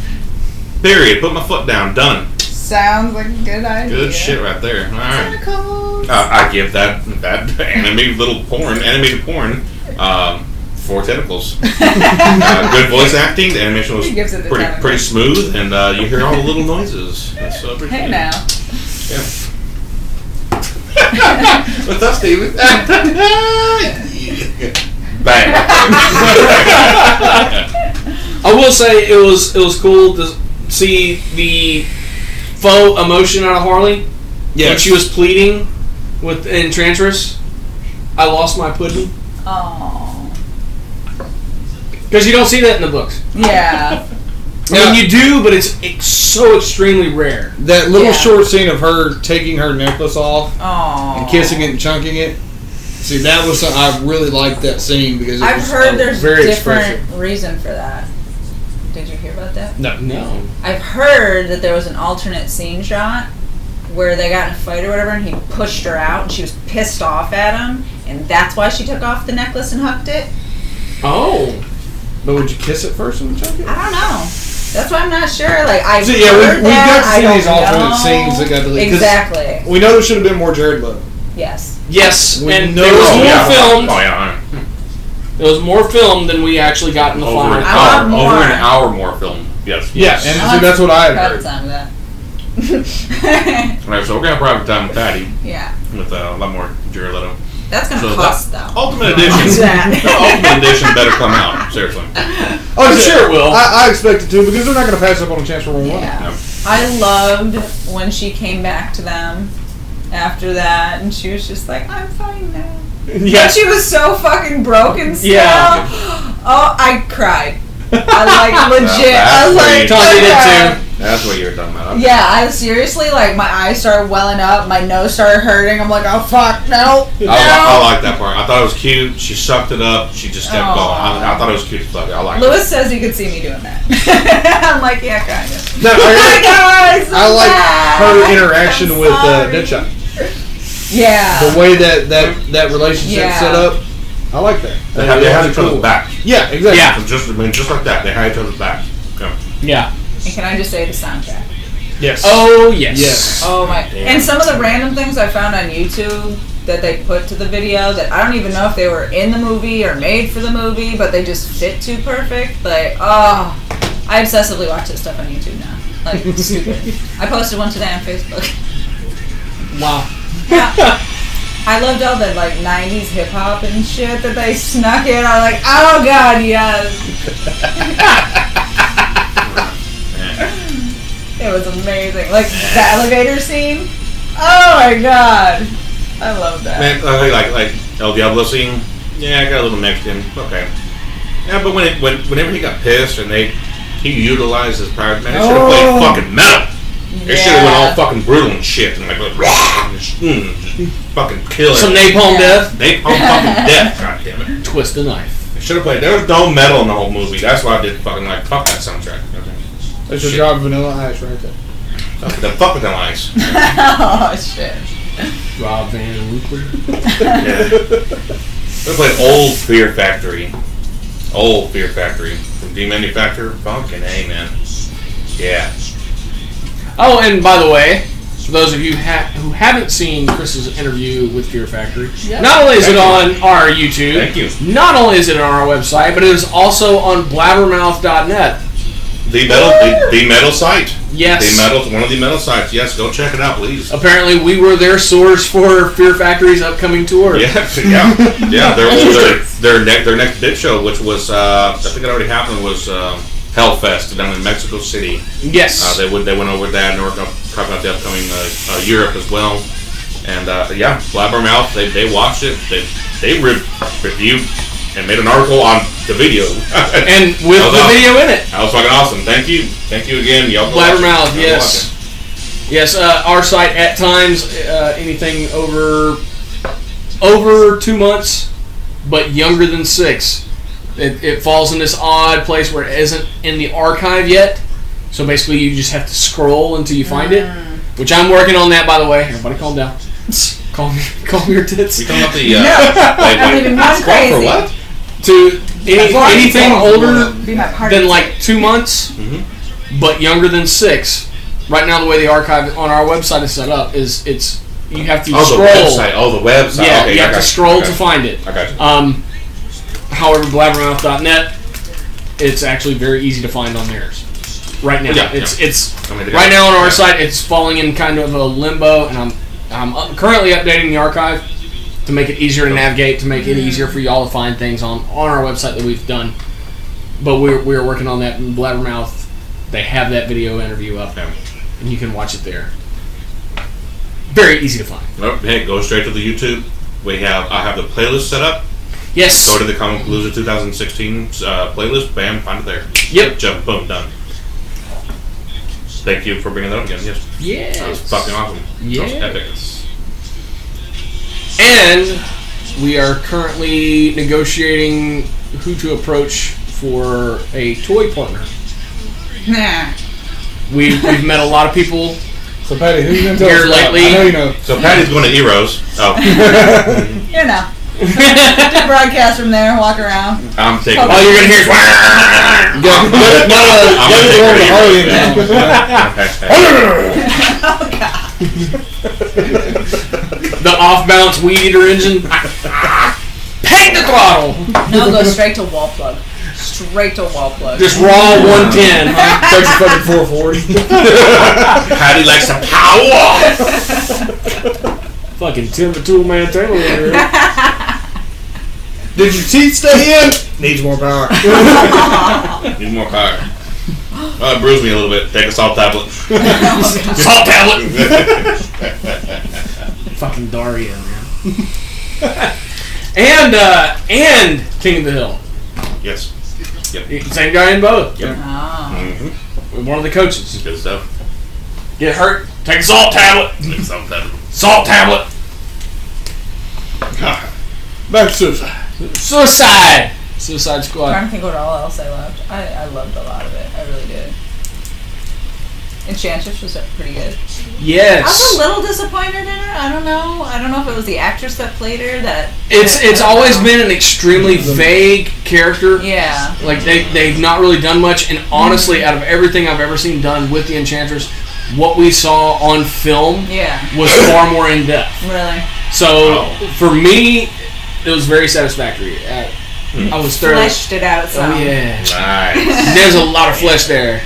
Period. Put my foot down. Done. Sounds like a good idea. Good shit right there. All right. Tentacles. I give that animated porn 4 tentacles. Good voice acting. The animation was He gives it the pretty tentacles. smooth, and you hear all the little noises. That's so pretty. Hey now. Yeah. What's up, Steven? Bang. I will say it was cool to see the faux emotion out of Harley when she was pleading with Enchantress. I lost my pudding. Oh. Because you don't see that in the books. Yeah. I mean, you do, but it's so extremely rare. That little Yeah. short scene of her taking her necklace off Oh. and kissing it and chunking it. See, that was something I really liked that scene because it I've was heard there's very different expressive. reason for that. Did you hear about that? No. I've heard that there was an alternate scene shot where they got in a fight or whatever, and he pushed her out, and she was pissed off at him, and that's why she took off the necklace and hucked it. Oh. But would you kiss it first and chunk it? I don't know. That's why I'm not sure. Like I've See, yeah, heard we got that. to I see don't these alternate know. scenes that got deleted. 'Cause Exactly. We know there should have been more Jared Leto. Yes. Yes, We and know there was that. more Oh, filmed. yeah. There was more filmed than we actually got in the Over an final. I hour. want more. Over an hour more film. Yes. Yeah, and see, that's what I had Private heard. time with that. Alright, so we're gonna have private time with Patty Yeah. with a lot more Jared Leto. That's gonna So cost that though. Ultimate Edition. That. The Ultimate Edition better come out. Seriously. Oh, I'm sure it will. I expect it to because they're not going to pass up on a chance for one. Yeah. Yep. I loved when she came back to them after that, and she was just like, "I'm fine now." Yeah. But she was so fucking broken still. Yeah. Oh, I cried. I like legit. I was That's like, Tommy did okay. too. That's what you were talking about. Yeah, I seriously, like, my eyes started welling up, my nose started hurting. I'm like, oh fuck, no, no. I like that part. I thought it was cute. She sucked it up. She just kept Aw. going. I thought it was cute as fuck. I like Lewis says he could see me doing that. I'm like, yeah, kind of. No, Guys, I like her I'm interaction with sorry. Deadshot. Yeah. The way that relationship Yeah. set up, I like that. They had each Cool. other's back. Yeah, exactly. Yeah. So just like that. They had each other's back. Yeah. Yeah. And can I just say the soundtrack? Yes. Oh yes. Yes. Oh my! And some of the random things I found on YouTube that they put to the video that I don't even know if they were in the movie or made for the movie, but they just fit too perfect. Like, oh, I obsessively watch this stuff on YouTube now. Like, stupid. I posted one today on Facebook. Wow. Yeah. I loved all the like '90s hip hop and shit that they snuck in. I'm like, oh god, yes. It was amazing. Like the elevator scene. Oh my god, I love that. Man, like El Diablo scene. Yeah, I got a little Mexican. Okay. Yeah, but whenever he got pissed and he utilized his power, man, they should have played fucking metal. They should have went all fucking brutal and shit and like just fucking kill Some it. napalm Yeah. death. Napalm fucking death. God damn it. Twist a knife. They should have played. There was no metal in the whole movie. That's why I did fucking like fuck that soundtrack. Okay. That's your Shit. job, Vanilla Ice, right there. The fuck with them eyes. Oh shit. Rob Van Winkler. Yeah. They played Old Fear Factory. Old Fear Factory from Demanufacture. Fucking A, man. Yeah. Oh, and by the way, for those of you who haven't seen Chris's interview with Fear Factory, Yep. not only is Thank it you. on our YouTube, Thank you. not only is it on our website, but it is also on blabbermouth.net. The metal site. Yes. One of the metal sites. Yes, go check it out, please. Apparently, we were their source for Fear Factory's upcoming tour. Yeah. Their next big show, which was I think it already happened, was Hellfest down in Mexico City. Yes. They went over that, and we're going to talk about the upcoming Europe as well. And Blabbermouth, they watched it. They reviewed and made an article on the video. And with That was the awesome. video in it. That was fucking awesome. Thank you again. Y'all go Blabbermouth, watch it. yes. Yes, our site at times, anything over 2 months, but younger than 6. It falls in this odd place where it isn't in the archive yet. So basically you just have to scroll until you find it. Which I'm working on that, by the way. Everybody calm down. Calm your tits. We come up the I'm even more crazy. for what? To anything older Be my party. than like 2 months, but younger than 6. Right now, the way the archive on our website is set up is you have to scroll. The website. Oh, the website. Yeah, Okay, you I have to got scroll Okay. to find it. I got you. However, blabbermouth.net, it's actually very easy to find on theirs. Right now, Yeah, it's I mean, they right got- now on our yeah. site. It's falling in kind of a limbo, and I'm currently updating the archive to make it easier to navigate, to make it easier for y'all to find things on our website that we've done. But we're working on that. In Blabbermouth, they have that video interview up, Yeah. and you can watch it there. Very easy to find. Nope. Hey, go straight to the YouTube. I have the playlist set up. Yes. Go to the Comic Palooza 2016 playlist. Bam, find it there. Yep. Jump. Boom. Done. Thank you for bringing that up again. Yes. Yes. That was fucking awesome. Yes. That was epic. And we are currently negotiating who to approach for a toy partner. Nah. We've met a lot of people. So, Patty, who you going to tell Here us about? lately- I know you know. So Patty's going to Eros. Oh, You know. Do broadcast from there, walk around. I'm taking. Oh, All you're gonna hear is Go to the one with Harley in town. the off-balance weed eater engine. Peg the throttle. No, go straight to wall plug. Straight to wall plug. Just raw 110. Touch your fucking 440. Patty likes the power. Fucking Tim the Tool Man Taylor over here. Did your teeth stay in? Needs more power. Need more power. It bruised me a little bit. Take a salt tablet. Salt tablet. Fucking Daria, man. and King of the Hill. Yes. Yep. Same guy in both. Yep. Oh. Mm-hmm. One of the coaches. Good stuff. Get hurt. Take a salt tablet. Take a salt tablet. Salt tablet. Back to suicide. Suicide I'm trying Squad. to think what all else I loved. I loved a lot of it. I really did. Enchantress was pretty good. I was Yes. a little disappointed in her. I don't know. I don't know if it was the actress that played her that. It's I don't always know. been an extremely vague character. Yeah. Like they've not really done much, and honestly, out of everything I've ever seen done with the Enchantress, what we saw on film Yeah. was far more in depth. Really. So for me, it was very satisfactory. I was thoroughly. Fleshed it out. Oh Some. yeah, Nice. there's a lot of flesh there.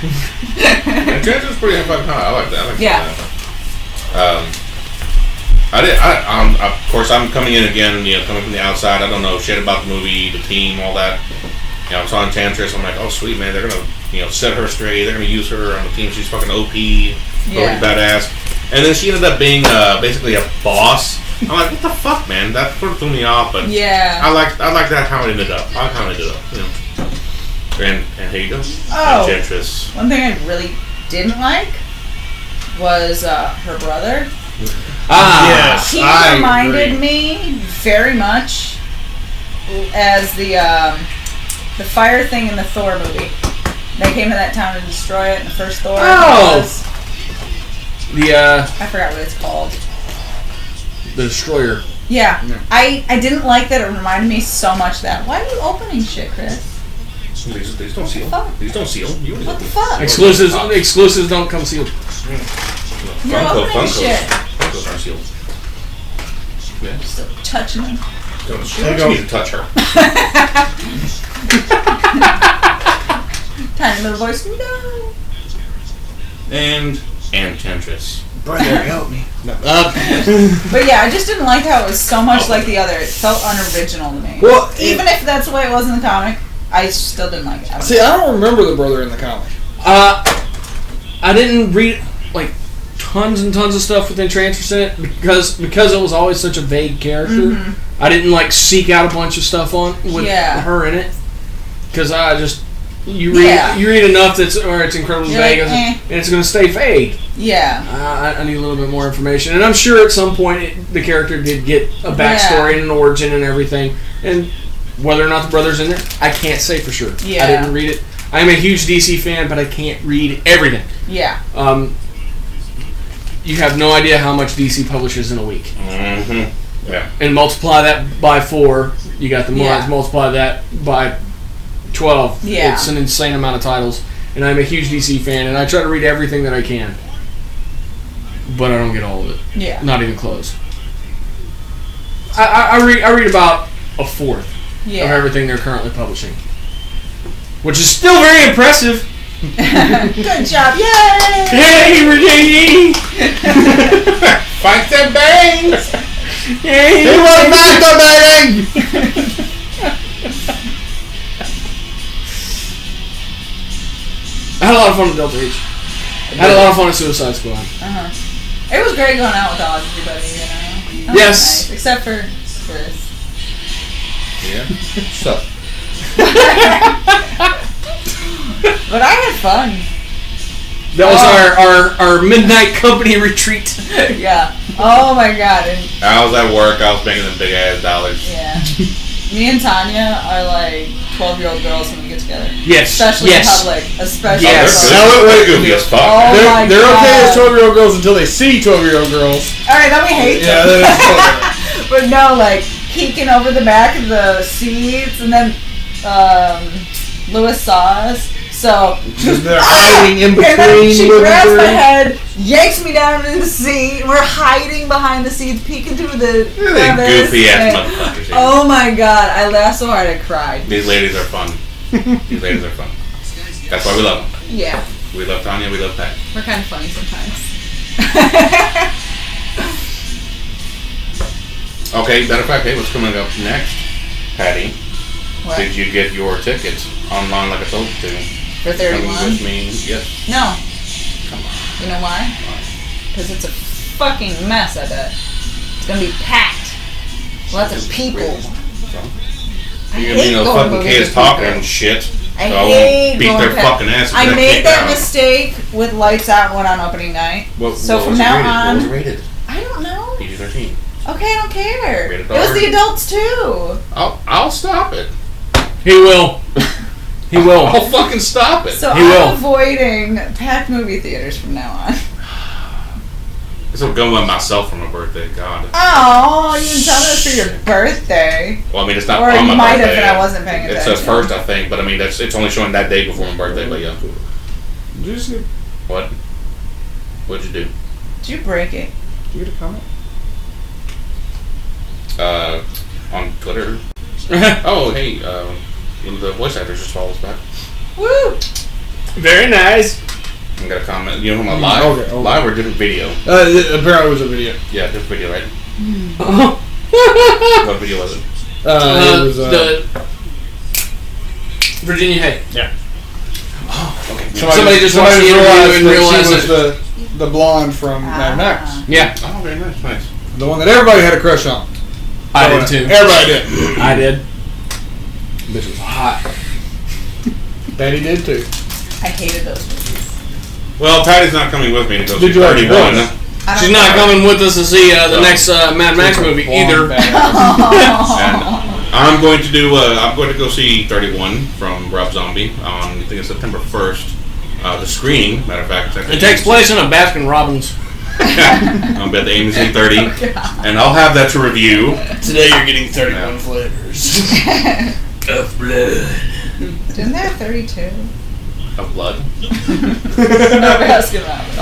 Enchantress pretty fucking hot. I like that. I like Yeah. that. Of course, I'm coming in again. Coming from the outside. I don't know shit about the movie, the team, all that. I saw Enchantress. I'm like, oh sweet man, they're gonna set her straight. They're gonna use her on the team. She's fucking OP, Yeah. badass. And then she ended up being basically a boss. I'm like, what the fuck, man? That sort of threw me off. But Yeah. I like that how it ended up. I like how it ended up. And here you go. Oh. Enchantress. One thing I really didn't like was her brother. Yes, He I reminded agree. me very much as the fire thing in the Thor movie. They came to that town to destroy it in the first Thor. Oh! Was. The I forgot what it's called. the destroyer. Yeah. I didn't like that it reminded me so much of that. Why are you opening shit, Chris? These don't seal. fuck? These don't seal. You What the fuck? Exclusives don't come sealed. You're opening shit. Funkos are sealed. Yeah. Still touching them. She wants me to touch her. Tiny little voice. No. And Enchantress. Brother, help me. But yeah, I just didn't like how it was so much like the other. It felt unoriginal to me. Well, Even if that's the way it was in the comic, I still didn't like it. I don't see, I don't remember the brother in the comic. I didn't read like tons and tons of stuff with Enchantress in it because it was always such a vague character. I didn't like seek out a bunch of stuff on with her in it because I just you read enough where it's incredibly vague and it's going to stay vague. Yeah. I need a little bit more information, and I'm sure at some point the character did get a backstory and an origin and everything, and whether or not the brother's in there, I can't say for sure. Yeah. I didn't read it. I'm a huge DC fan, but I can't read everything. Yeah. You have no idea how much DC publishes in a week. Mm-hmm. Yeah. And multiply that by 4, you got the months. Multiply that by 12. Yeah. It's an insane amount of titles. And I'm a huge DC fan, and I try to read everything that I can. But I don't get all of it. Yeah. Not even close. I read about a fourth of everything they're currently publishing. Which is still very impressive. Good job. Yay! Yay, Virginia! Fight them bangs! Yay! He was masturbating! I had a lot of fun with Delta H. I had a lot of fun with Suicide Squad. It was great going out with everybody, you know. That was Yes. nice, except for Chris. Yeah. So. But I had fun. That was our midnight company retreat. Yeah. Oh my god. And I was at work. I was making them big ass dollars. yeah. Me and Tanya are like 12-year-old girls when we get together. Yes. Especially in public. Especially Yes. in They're public. good. They're goofy as fuck. Oh my They're okay God. as 12-year-old girls until they see 12-year-old girls. Alright, then we hate Yeah, them. that is But no, like, peeking over the back of the seats, and then Lewis saw us, so they're hiding in and then between. she with grabs her. my head, yanks me down in the seat, and we're hiding behind the seats, peeking through the They crevice, goofy ass and- motherfuckers. Yeah. Oh my god, I laughed so hard I cried. These ladies are fun. These ladies are fun. That's why we love them. Yeah, We love Tanya. We love Pat. we're kind of funny sometimes. Okay. Matter of fact, hey, what's coming up next, Patty? What? Did you get your tickets online like I told you to? For Coming 31? with me? Yes. No. Come on. You know why? Because it's a fucking mess, I bet. It's gonna be packed. Lots of people. I You're hate gonna be no going fucking movies kids with talking people. and shit. I So I hate won't beat going their past- fucking asses. I They're made kicked that out. mistake with Lights Out when on opening night. So from now What was it on, rated? I don't know. PG-13. Okay, I don't care. Rated It was R. the adults too. I'll stop it. He will. He will. I'll fucking stop it. So He I'm will. avoiding packed movie theaters from now on. So I'm going by myself for my birthday. God. Oh, you didn't tell me it was for your birthday. Well, I mean, it's not Or on you my might have, birthday. and I wasn't paying It attention. says first, I think, but I mean, it's only showing that day before my birthday. But yeah. Did you just get, What? What'd you do? Did you break it? did you get a comment? On Twitter. Oh, hey, one of the voice actors just followed us back. Woo! Very nice. I got a comment. You know, I'm live. Okay. Live or different video? Apparently it was a video. Yeah, different video, right? Oh. What video was it? It was, the Virginia Hay. Okay. Somebody just watched the interview and realized she was the blonde from Mad Max. Yeah, Oh, very nice. Nice. The one that everybody had a crush on. I did too. Everybody did. I did. Bitch was hot. Patty did too. I hated those movies. Well, Patty's not coming with me to go Did see you like 31. this? I don't She's not care. coming with us to see the next Mad Max movie either. And I'm going to do. I'm going to go see 31 from Rob Zombie on I think it's September 1st. The screening, matter of fact, It takes place in a Baskin Robbins. I'll be at the AMC 30, and I'll have that to review. Today you're getting 31 flavors of blood. Didn't they have 32? Of blood. No, Baskin Robbins.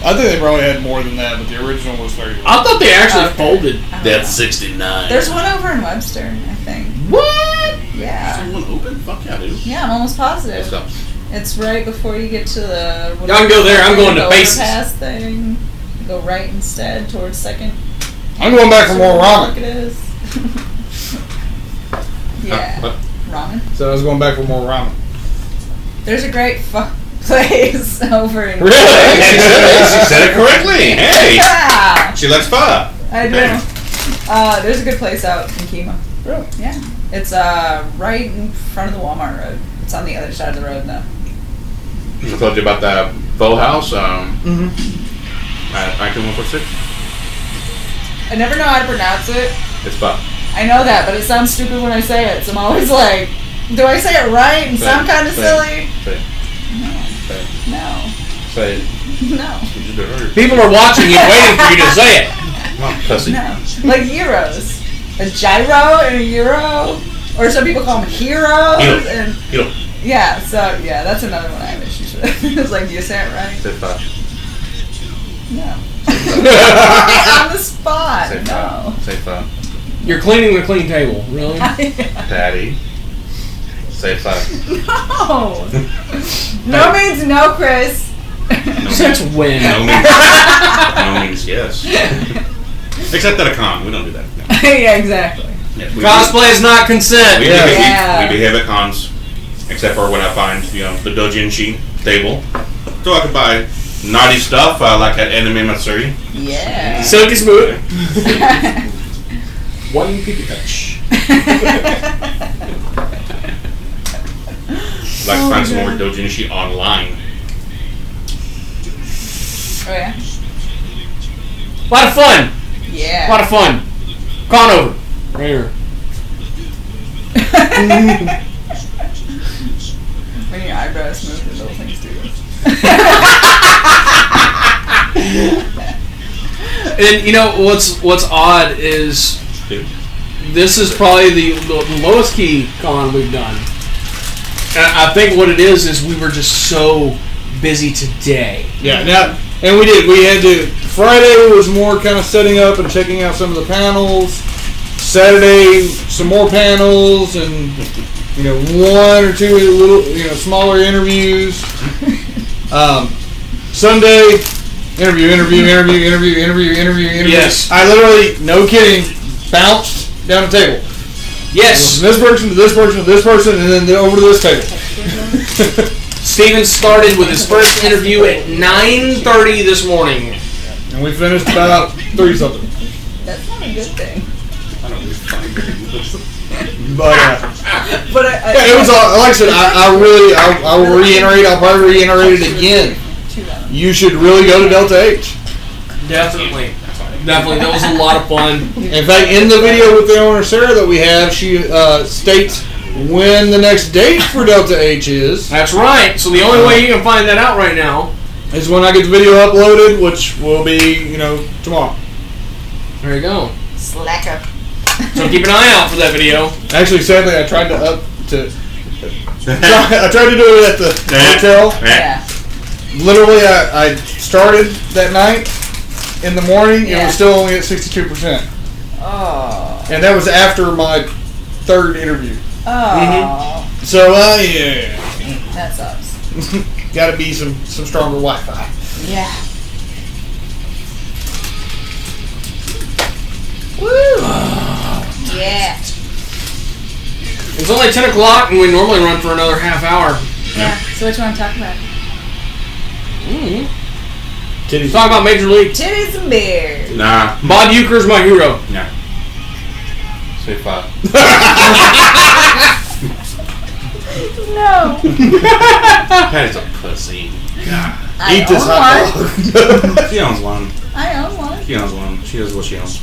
I think they probably had more than that, but the original was 31. I thought they actually Okay. folded. That's 69. There's one over in Webster, I think. What? Yeah. Someone open? Fuck yeah, dude. Yeah, I'm almost positive. Let's go. It's right before you get to the... Y'all can go there, I'm going to Bases. overpass thing. Go right instead towards Second. I'm going back for more Look ramen. it is. Yeah. What? Ramen. So I was going back for more ramen. There's a great place over in. Hey, she said it correctly. Hey, Yeah, she likes pho. I do. There's a good place out in Kima. Really? Yeah, it's right in front of the Walmart road. It's on the other side of the road though. I told you about that pho house. At Acton 146. I never know how to pronounce it. It's pho. I know that, but it sounds stupid when I say it. So I'm always like, do I say it right and sound kind of silly? Say it. No, Say it. no, You just heard. People are watching you, waiting for you to say it. Come on, pussy. no. Like gyros, a gyro and a euro, or some people call them heroes. Hero. And Hero. yeah, so yeah, that's another one I have issues with. It's like, do you say it right? Say pho. No. On the spot. Say No. pho. Say pho. You're cleaning the clean table, really? Patty. Say pho. No. No means no, Chris. Since when? No means yes. Except at a con, we don't do that. No. Yeah, exactly. Yes, we Cosplay is not consent. We, Yeah. we behave at cons, except for when I find the doujinshi table, so I can buy naughty stuff like at Anime Matsuri. Yeah. Silky smooth. One peepee touch. Like to find some more doujinshi online. Oh yeah. A lot of fun. Yeah. A lot of fun. Con over. Right here. When your eyebrows move, the little things do. And you know what's odd is Dude. this is probably the lowest key con we've done. And I think what it is we were just so busy today. Yeah, now, and we did. We had to. Friday was more kind of setting up and checking out some of the panels. Saturday, some more panels, and one or two little, smaller interviews. Sunday, interview. Yes. I literally, no kidding, bounced down the table. Yes. From this person to this person to this person, and then over to this table. Steven started with his first interview at 9:30 this morning. And we finished about 3 something. That's not a good thing. I don't really find it. But But yeah, it was all, like I said. I will reiterate. I'll probably reiterate it again. You should really go to Delta H. Definitely. Definitely. That was a lot of fun. In fact, in the video with the owner Sarah that we have, she states when the next date for Delta H is. That's right. So the only way you can find that out right now is when I get the video uploaded, which will be tomorrow. There you go. Slacker. So keep an eye out for that video. Actually, sadly, I tried to I tried to do it at the hotel. Yeah. Literally, I started that night in the morning, and it Yeah. was still only at 62%. Oh. And that was after my 3rd interview. Oh. So, yeah. That sucks. Got to be some stronger Wi-Fi. Yeah. Woo. Yeah. It's only 10 o'clock, and we normally run for another half hour. Yeah. So what you want to talk about? Titties. Talk about Major League. Titties and beers. Nah. Bob Uecker's my hero. Nah. Say pho. No. Patty's a pussy. God. I Eat this own hot one. dog. She owns one. I own one. She owns one. She knows what she owns.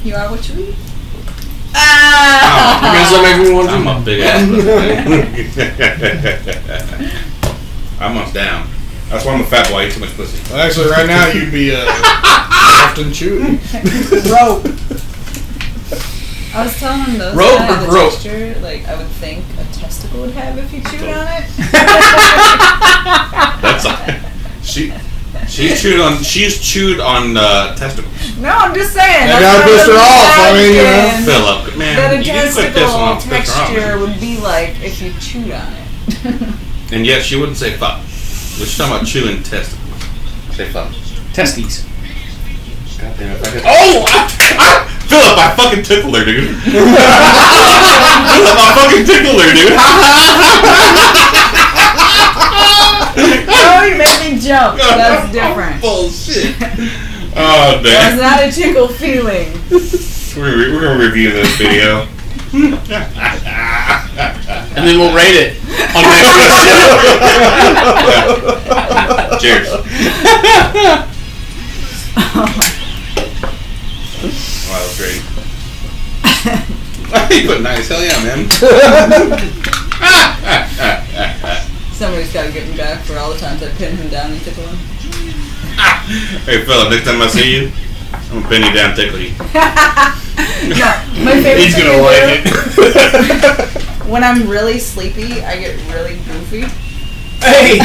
You are what you eat. You guys let me everyone I'm a big ass. I'm much down. That's why I'm a fat boy. I eat too much pussy. Well, actually, right now you'd be often chewing. Rope. I was telling him those Rope kind or of grope? texture, like I would think a testicle would have if you chewed on it. That's she's chewed on testicles. No, I'm just saying. That that's gotta what piss her off, I mean, imagine Philip, man, That a you can quit this one testicle off. Piss her off, texture man. would be like if you chewed on it. And yet she wouldn't say fuck. We're just talking about chewing testicles. Say fuck. Testes. God damn it! Philip, I fucking tickled her, dude. Philip, I fucking tickled her, dude. No, you made me jump. That's different. Bullshit. Oh, That's damn. not a tickle feeling. We're gonna review this video. And then we'll rate it on next week's show. Cheers. Wow, that was great. You put nice. Hell yeah, man. Somebody's got to get me back for all the times I pinned him down and tickle him. Hey, fella, next time I see you, I'm gonna pin you down, tickle you. No, my favorite He's thing gonna to like do, it. when I'm really sleepy, I get really goofy. Hey,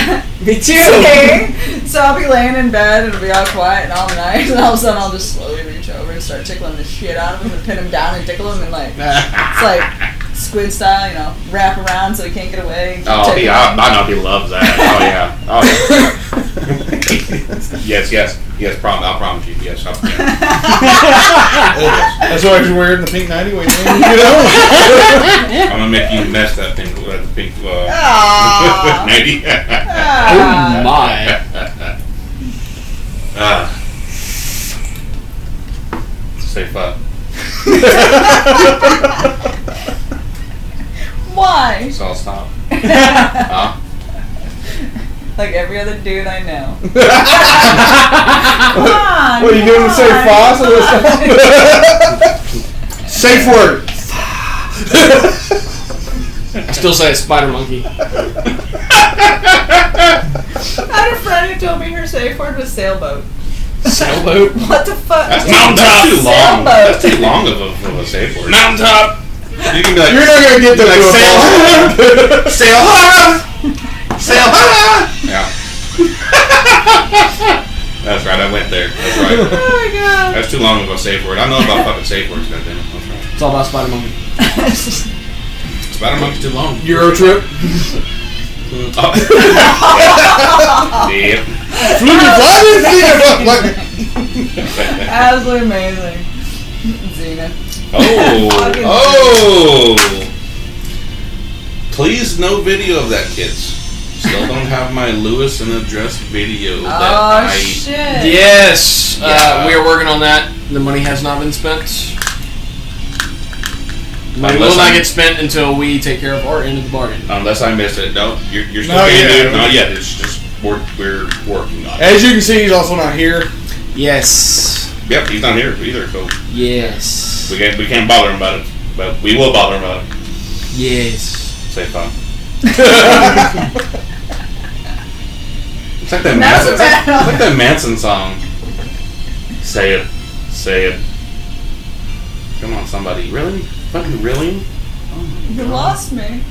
me too. Okay, so I'll be laying in bed and it'll be all quiet and all nice, and all of a sudden I'll just slowly reach over and start tickling the shit out of him and pin him down and tickle him and like it's like squid style, you know, wrap around so he can't get away. Oh, Tickle him. I know he loves that. Oh yeah. Oh yeah. yes. I'll promise you. Yes, I'll. Yeah. That's why you're wearing the pink nightie when you get home. I'm gonna make you mess that pink Aw. 90. Oh my. Say fuck. Why? So I'll stop. Huh? Like every other dude I know. Come on, What are you doing to say Foss? Safe word. I still say it's spider monkey. I had a friend who told me her safe word was sailboat. Sailboat. What the fuck? That's Mountaintop. too long. Sailboat. That's too long of a safe word. Mountaintop. You can be like, You're not gonna get to like do sail it. high. Sail high. Sail high. Yeah. That's right. I went there. That's right. Oh my god. That's too long of a safe word. I know about fucking safe words. Goddamn it. That's right. It's all about spider monkey. Spider Monkey's too long. Euro trip. Oh. Yep. Absolutely amazing. Xena. Fucking Oh. Please, no video of that, kids. Still don't have my Lewis and Address video. Oh that I shit. Yes. Yeah. We are working on that. The money has not been spent. Money Unless will not I'm- get spent until we take care of our end of the bargain. Unless I missed it. No, you're still Not being yet. dude. Not yet. It's just we're working on it. As you can see, he's also not here. Yes. Yep, he's not here either, so Yes. we can't bother him about it. But we will bother him about it. Yes. Say fun. It's like that That was Manson. a bad It's like that Manson song. Say it. Say it. Come on, somebody. Really? Fucking really? You lost me.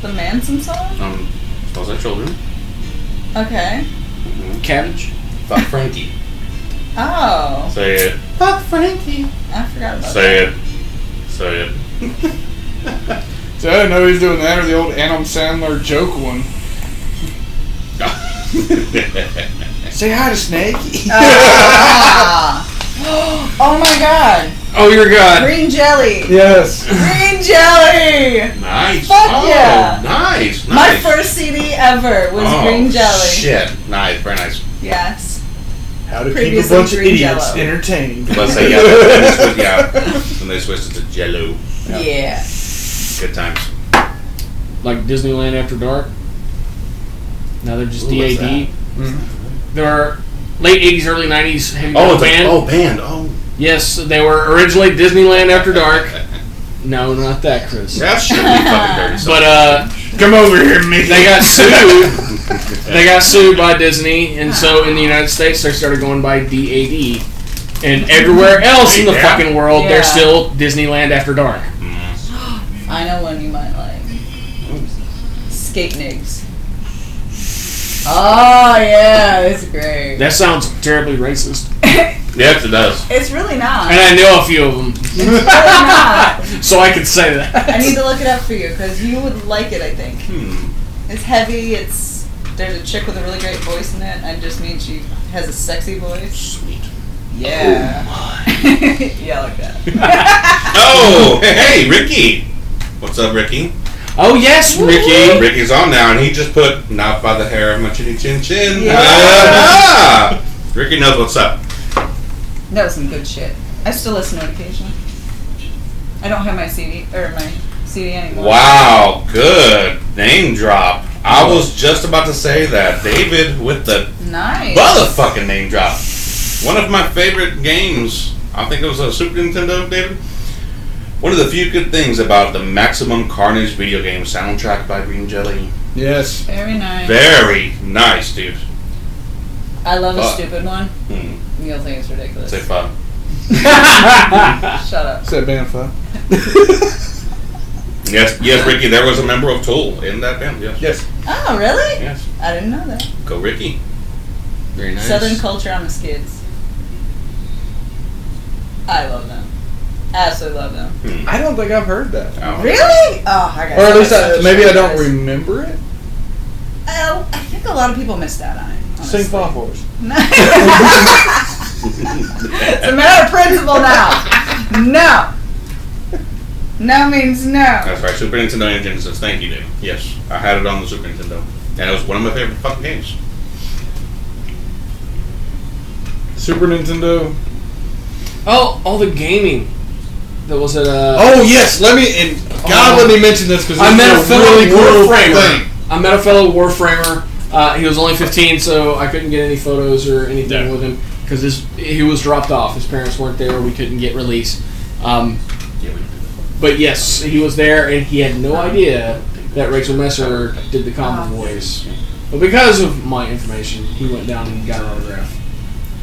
The Manson song? Was that children? Okay. Cabbage. Fuck Frankie. Oh. Say it. Fuck Frankie. I forgot about Say it. Say it. So I didn't know he was doing that or the old Adam Sandler joke one. Say hi to Snake. Ah. Oh my god. Oh, your God. Green jelly. Yes. Green jelly. Nice. Fuck Oh, yeah. Nice. My Nice. first CD ever was Oh, Green Jelly. Shit. Nice. Very nice. Yes. How to keep a Previously bunch of green idiots Jell-O. entertained. Let's say yeah. Then they switched it to Jello. Yeah. Good times. Like Disneyland After Dark. Now they're just Ooh, what's DAD. They're late 80s, early 90s heavy Oh, metal it's like, band. band. Oh. Yes, they were originally Disneyland After Dark. No, not that, Chris. That should be fucking dirty. But Come over here, Mickey. they got sued. They got sued by Disney, and so in the United States they started going by DAD. And everywhere else in the Yeah. fucking world, Yeah. they're still Disneyland After Dark. I know one you might like. Skate Nigs. Oh yeah, it's great. That sounds terribly racist. Yes, it does. It's really not. And I know a few of them, It's really not. so I can say that. I need to look it up for you because you would like it. I think it's heavy. There's a chick with a really great voice in it. I just mean she has a sexy voice. Sweet. Yeah. Yeah, like that. Oh, hey, Ricky. What's up, Ricky? Oh yes, Ricky. Ricky's on now, and he just put "Not by the hair of my chinny chin chin." Yeah. Ah! Ricky knows what's up. That was some good shit. I still listen to it occasionally. I don't have my CD anymore. Wow, good name drop. I was just about to say that. David with the Nice. motherfucking name drop. One of my favorite games. I think it was a Super Nintendo, David. One of the few good things about the Maximum Carnage video game soundtrack by Green Jelly. Yes. Very nice. Very nice, dude. I love a Fuck. stupid one. Hmm. You'll think it's ridiculous. Say fun. Shut up. Said band fun. Yes, Ricky. There was a member of Tool in that band. Yes. Yes. Oh, really? Yes. I didn't know that. Go, Ricky. Very nice. Southern culture on the skids. I love them. Absolutely love them. Hmm. I don't think I've heard that. Oh. Really? Oh, I got. Or at least such a maybe I short don't list. remember it. Oh, I think a lot of people missed out on it. Honestly. Sing Fall for us. It's a matter of principle now. No. No means no. That's right. Super Nintendo and Genesis. Thank you, Dave. Yes, I had it on the Super Nintendo, and it was one of my favorite fucking games. Super Nintendo. Oh, all the gaming that was at. Oh yes, let me let me mention this because I met a fellow really cool Warframer. thing. I met a fellow Warframer. He was only 15, so I couldn't get any photos or anything with him because he was dropped off. His parents weren't there. We couldn't get release. But yes, he was there, and he had no idea that Rachel Messer did the common voice. But because of my information, he went down and got an autograph.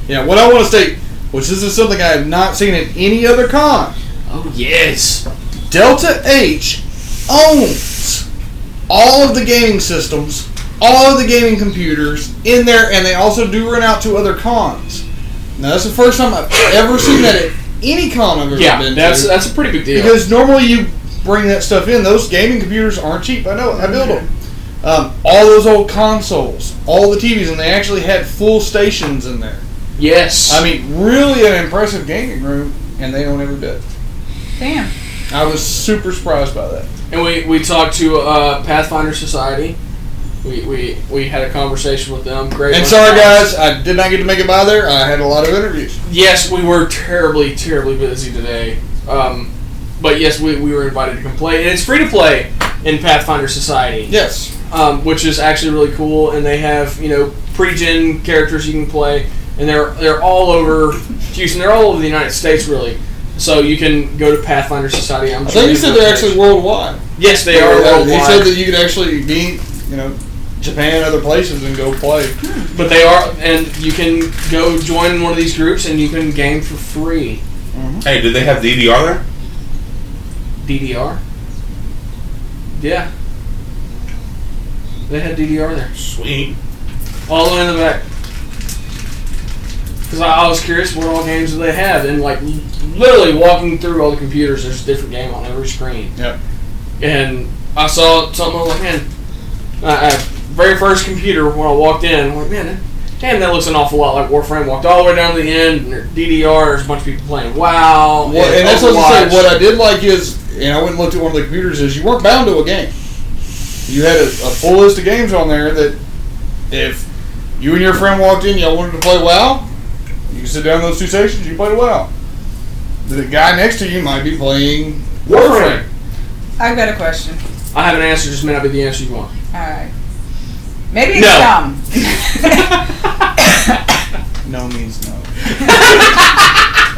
Yeah, what I want to state, which this is something I have not seen at any other con. Oh yes, Delta H owns all of the gaming systems, all of the gaming computers in there, and they also do run out to other cons. Now that's the first time I've ever seen that at any con I've ever been to. that's a pretty big deal. Because normally you bring that stuff in. Those gaming computers aren't cheap. I know. I build them. All those old consoles, all the TVs, and they actually had full stations in there. yes, I mean, really an impressive gaming room, and they own every bit. Damn. I was super surprised by that. and we talked to Pathfinder Society. We had a conversation with them. Great. And bunch sorry, of guys. guys, I did not get to make it by there. I had a lot of interviews. Yes, we were terribly busy today. But yes, we were invited to come play, and it's free to play in Pathfinder Society. Yes. Which is actually really cool, and they have pre-gen characters you can play, and they're all over Houston. They're all over the United States, really. So you can go to Pathfinder Society. I think you said they're actually worldwide. Yes, they are worldwide. He said that you could actually be, Japan, other places, and go play. But they are, and you can go join one of these groups, and you can game for free. Hey, did they have DDR there? DDR? Yeah. They had DDR there. Sweet. All the way in the back. Because I was curious what all games do they have, and literally walking through all the computers, there's a different game on every screen. Yep. And I saw something, I was like, man, very first computer when I walked in, I'm like, man, damn, that looks an awful lot like Warframe. Walked all the way down to the end, and there's DDR, there's a bunch of people playing WoW. Well, and that's what I Overwatch. say. What I did like is, and I went and looked at one of the computers, is you weren't bound to a game. You had a full list of games on there that if you and your friend walked in, y'all wanted to play WoW, you can sit down in those two sections, you play WoW. The guy next to you might be playing Warframe. I've got a question. I have an answer, just may not be the answer you want. Alright. Maybe it's No. dumb. No means no.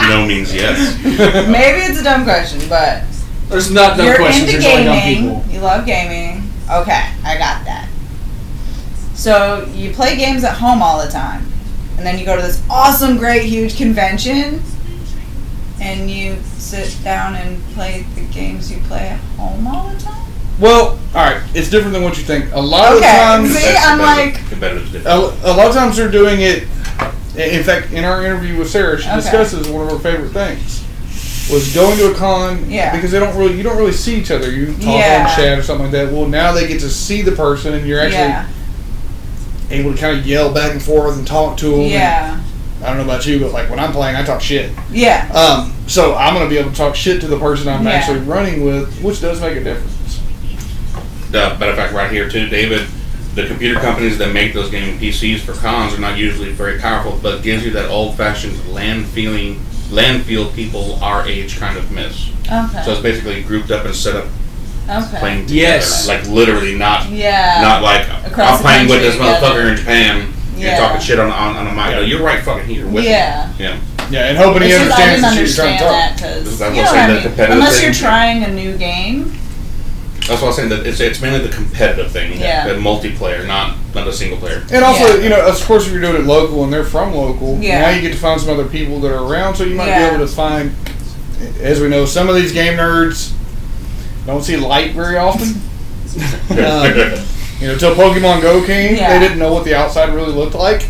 No means yes. Maybe it's a dumb question, but There's not dumb you're questions, into there's only dumb gaming. people. You love gaming. Okay, I got that. So you play games at home all the time, and then you go to this awesome, great, huge convention, and you sit down and play the games you play at home all the time? Well, alright, it's different than what you think. A lot of the Okay, times, see, I'm like, Competitive a difference. lot of times they're doing it. In fact, in our interview with Sarah, she Okay. discusses one of her favorite things was going to a con Yeah. because you don't really see each other. You talk Yeah. on chat or something like that. Well, now they get to see the person, and you're actually yeah, able to kind of yell back and forth and talk to them. yeah, I don't know about you, but like when I'm playing, I talk shit. yeah. So I'm going to be able to talk shit to the person I'm Yeah. actually running with, which does make a difference. matter of fact, right here too, David. The computer companies that make those gaming PCs for cons are not usually very powerful, but gives you that old-fashioned landfill people our age kind of miss. Okay. So it's basically grouped up and set up Okay. playing together. Yes. Like literally not Yeah. not like Across I'm the playing with this country motherfucker together. in Japan. You're Yeah. talking shit on a mic. No, you're right fucking here with Yeah. me. Yeah. Yeah, and hoping he It's just, I understands didn't the shit you're trying understand to talk. that because That's you what know I'm what I saying, the mean. competitive Unless thing. you're trying a new game. That's what I'm saying. That it's mainly the competitive thing. Yeah. The multiplayer, not a single player. And also, Yeah. you know, of course, if you're doing it local and they're from local, Yeah. now you get to find some other people that are around, so you might Yeah. be able to find, as we know, some of these game nerds don't see light very often. You know, till Pokemon Go came, Yeah. they didn't know what the outside really looked like.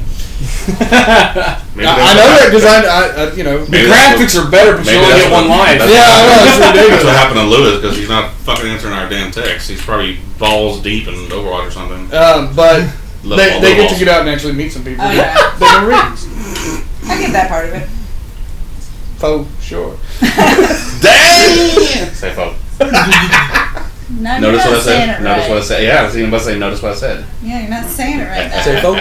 Maybe I know that because I, you know, The Maybe that's graphics are better, but you maybe only that's get what- one life. that's- Yeah, I know, it's That's what ridiculous. happened to Lewis because he's not fucking answering our damn text. He's probably balls deep in Overwatch or something. But Little they get balls. to get out and actually meet some people. Oh, yeah. They can read. I get that part of it. Oh, sure. Damn! Say fuck. No, Notice you're what I not saying said. it Notice right. what I said. Yeah, I was even about to say. Notice what I said. Yeah, you're not saying it right now. Say folk.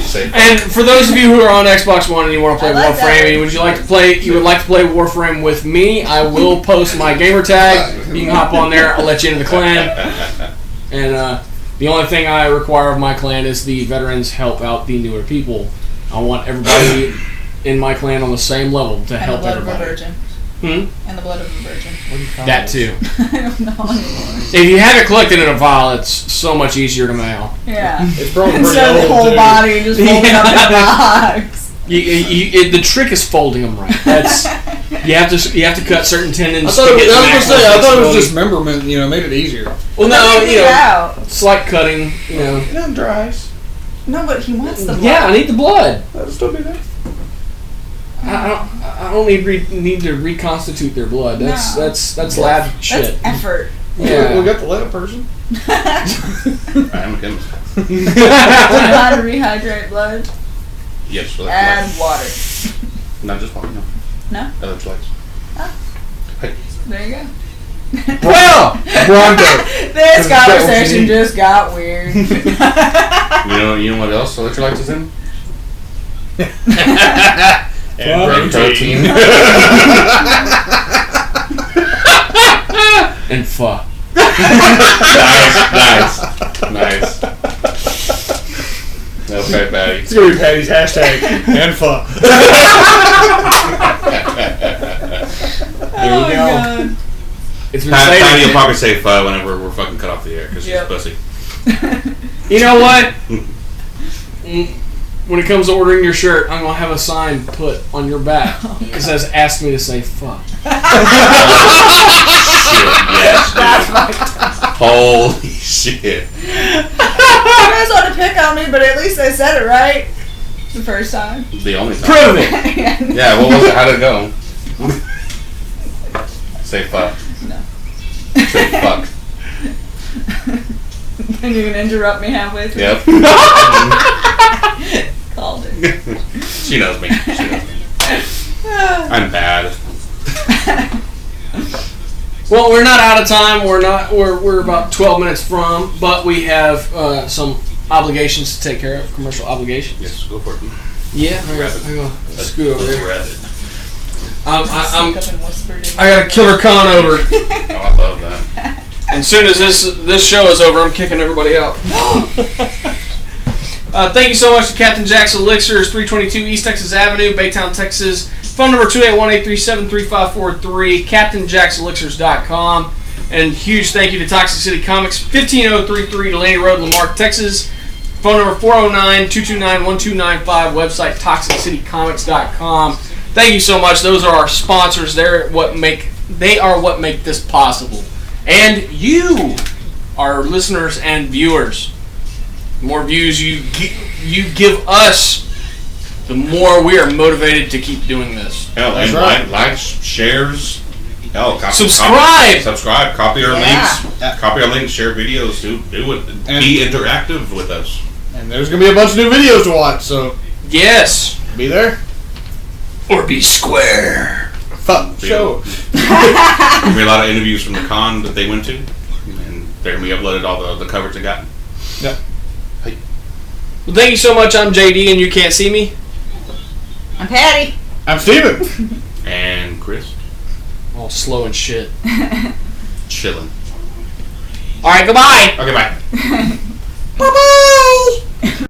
Say fuck. And for those of you who are on Xbox One and you want to play I like that. Warframe, and would like to play Warframe with me, I will post my gamer tag. You can hop on there. I'll let you into the clan. And the only thing I require of my clan is the veterans help out the newer people. I want everybody in my clan on the same level to And the help blood of a everybody. virgin. Hmm? And the blood of a virgin. That too. I don't know anymore. If you have it collected in a vial, it's so much easier to mail. Yeah. It's probably pretty Instead of the old, whole too. body just folded up in a box. The trick is folding them right. That's you have to cut certain tendons. I thought, to it get was, I was maximum gonna say, I thought it was flexibility. dismemberment, you know, made it easier. Well, no, you know, out. slight cutting. You know. It doesn't dry ice. No, but he wants the blood. Yeah, I need the blood. That'll still be there. I don't need to reconstitute their blood. That's No. that's lab shit. That's effort. Yeah. We got the lead person. I'm a chemist. Do you know how to rehydrate blood? Yes, for Add water. not just water. No. No? Electrolytes. There you go. Well, Bronco. This Is that what you conversation need? just got weird. You know what else electrolytes is in? And Protein. and fuck. Nice. Okay, Patty. It's gonna be Patty's hashtag and fuck. Oh my god. It's been Patty will stated. probably say "fuh" whenever we're fucking cut off the air because she's Yep. a pussy. You know what? When it comes to ordering your shirt, I'm gonna have a sign put on your back that says "Ask me to say fuck." Yes, dude. Holy shit. You guys want to pick on me, but at least I said it right the first time. The only time. Prove it. Yeah, what was it? How did it go? Say fuck. No. Say fuck. And you can interrupt me halfway through. Yep. Called it. She knows me. I'm bad. Well, we're not out of time. We're about 12 minutes from, but we have some obligations to take care of. Commercial obligations. Yes, go for it. Yeah, I'm gonna scoot over there. Read it. I'm Up and whispered in I got a killer con over. Oh, I love that. And as soon as this show is over, I'm kicking everybody out. Thank you so much to Captain Jack's Elixirs, 322 East Texas Avenue, Baytown, Texas. Phone number 281-837-3543, CaptainJacksElixirs.com. And huge thank you to Toxic City Comics, 15033 Delaney Road, Lamarck, Texas. Phone number 409-229-1295, website ToxicCityComics.com. Thank you so much. Those are our sponsors. They are what make this possible. And you, our listeners and viewers. The more views you give us, the more we are motivated to keep doing this. Hell, That's and right. like, shares. Hell, Subscribe! Subscribe. Copy our Yeah. links. Copy our links. Share videos. Do it. And- Be interactive with us. And there's gonna be a bunch of new videos to watch, so Yes. be there. Or be square. Fuck show. There'll be a lot of interviews from the con that they went to, and they're gonna be uploaded all the coverage they got. Yep. Well, thank you so much. I'm JD, and you can't see me. I'm Patty. I'm Steven. And Chris, All slow and shit. chilling. All right, goodbye. Okay, bye. Bye bye.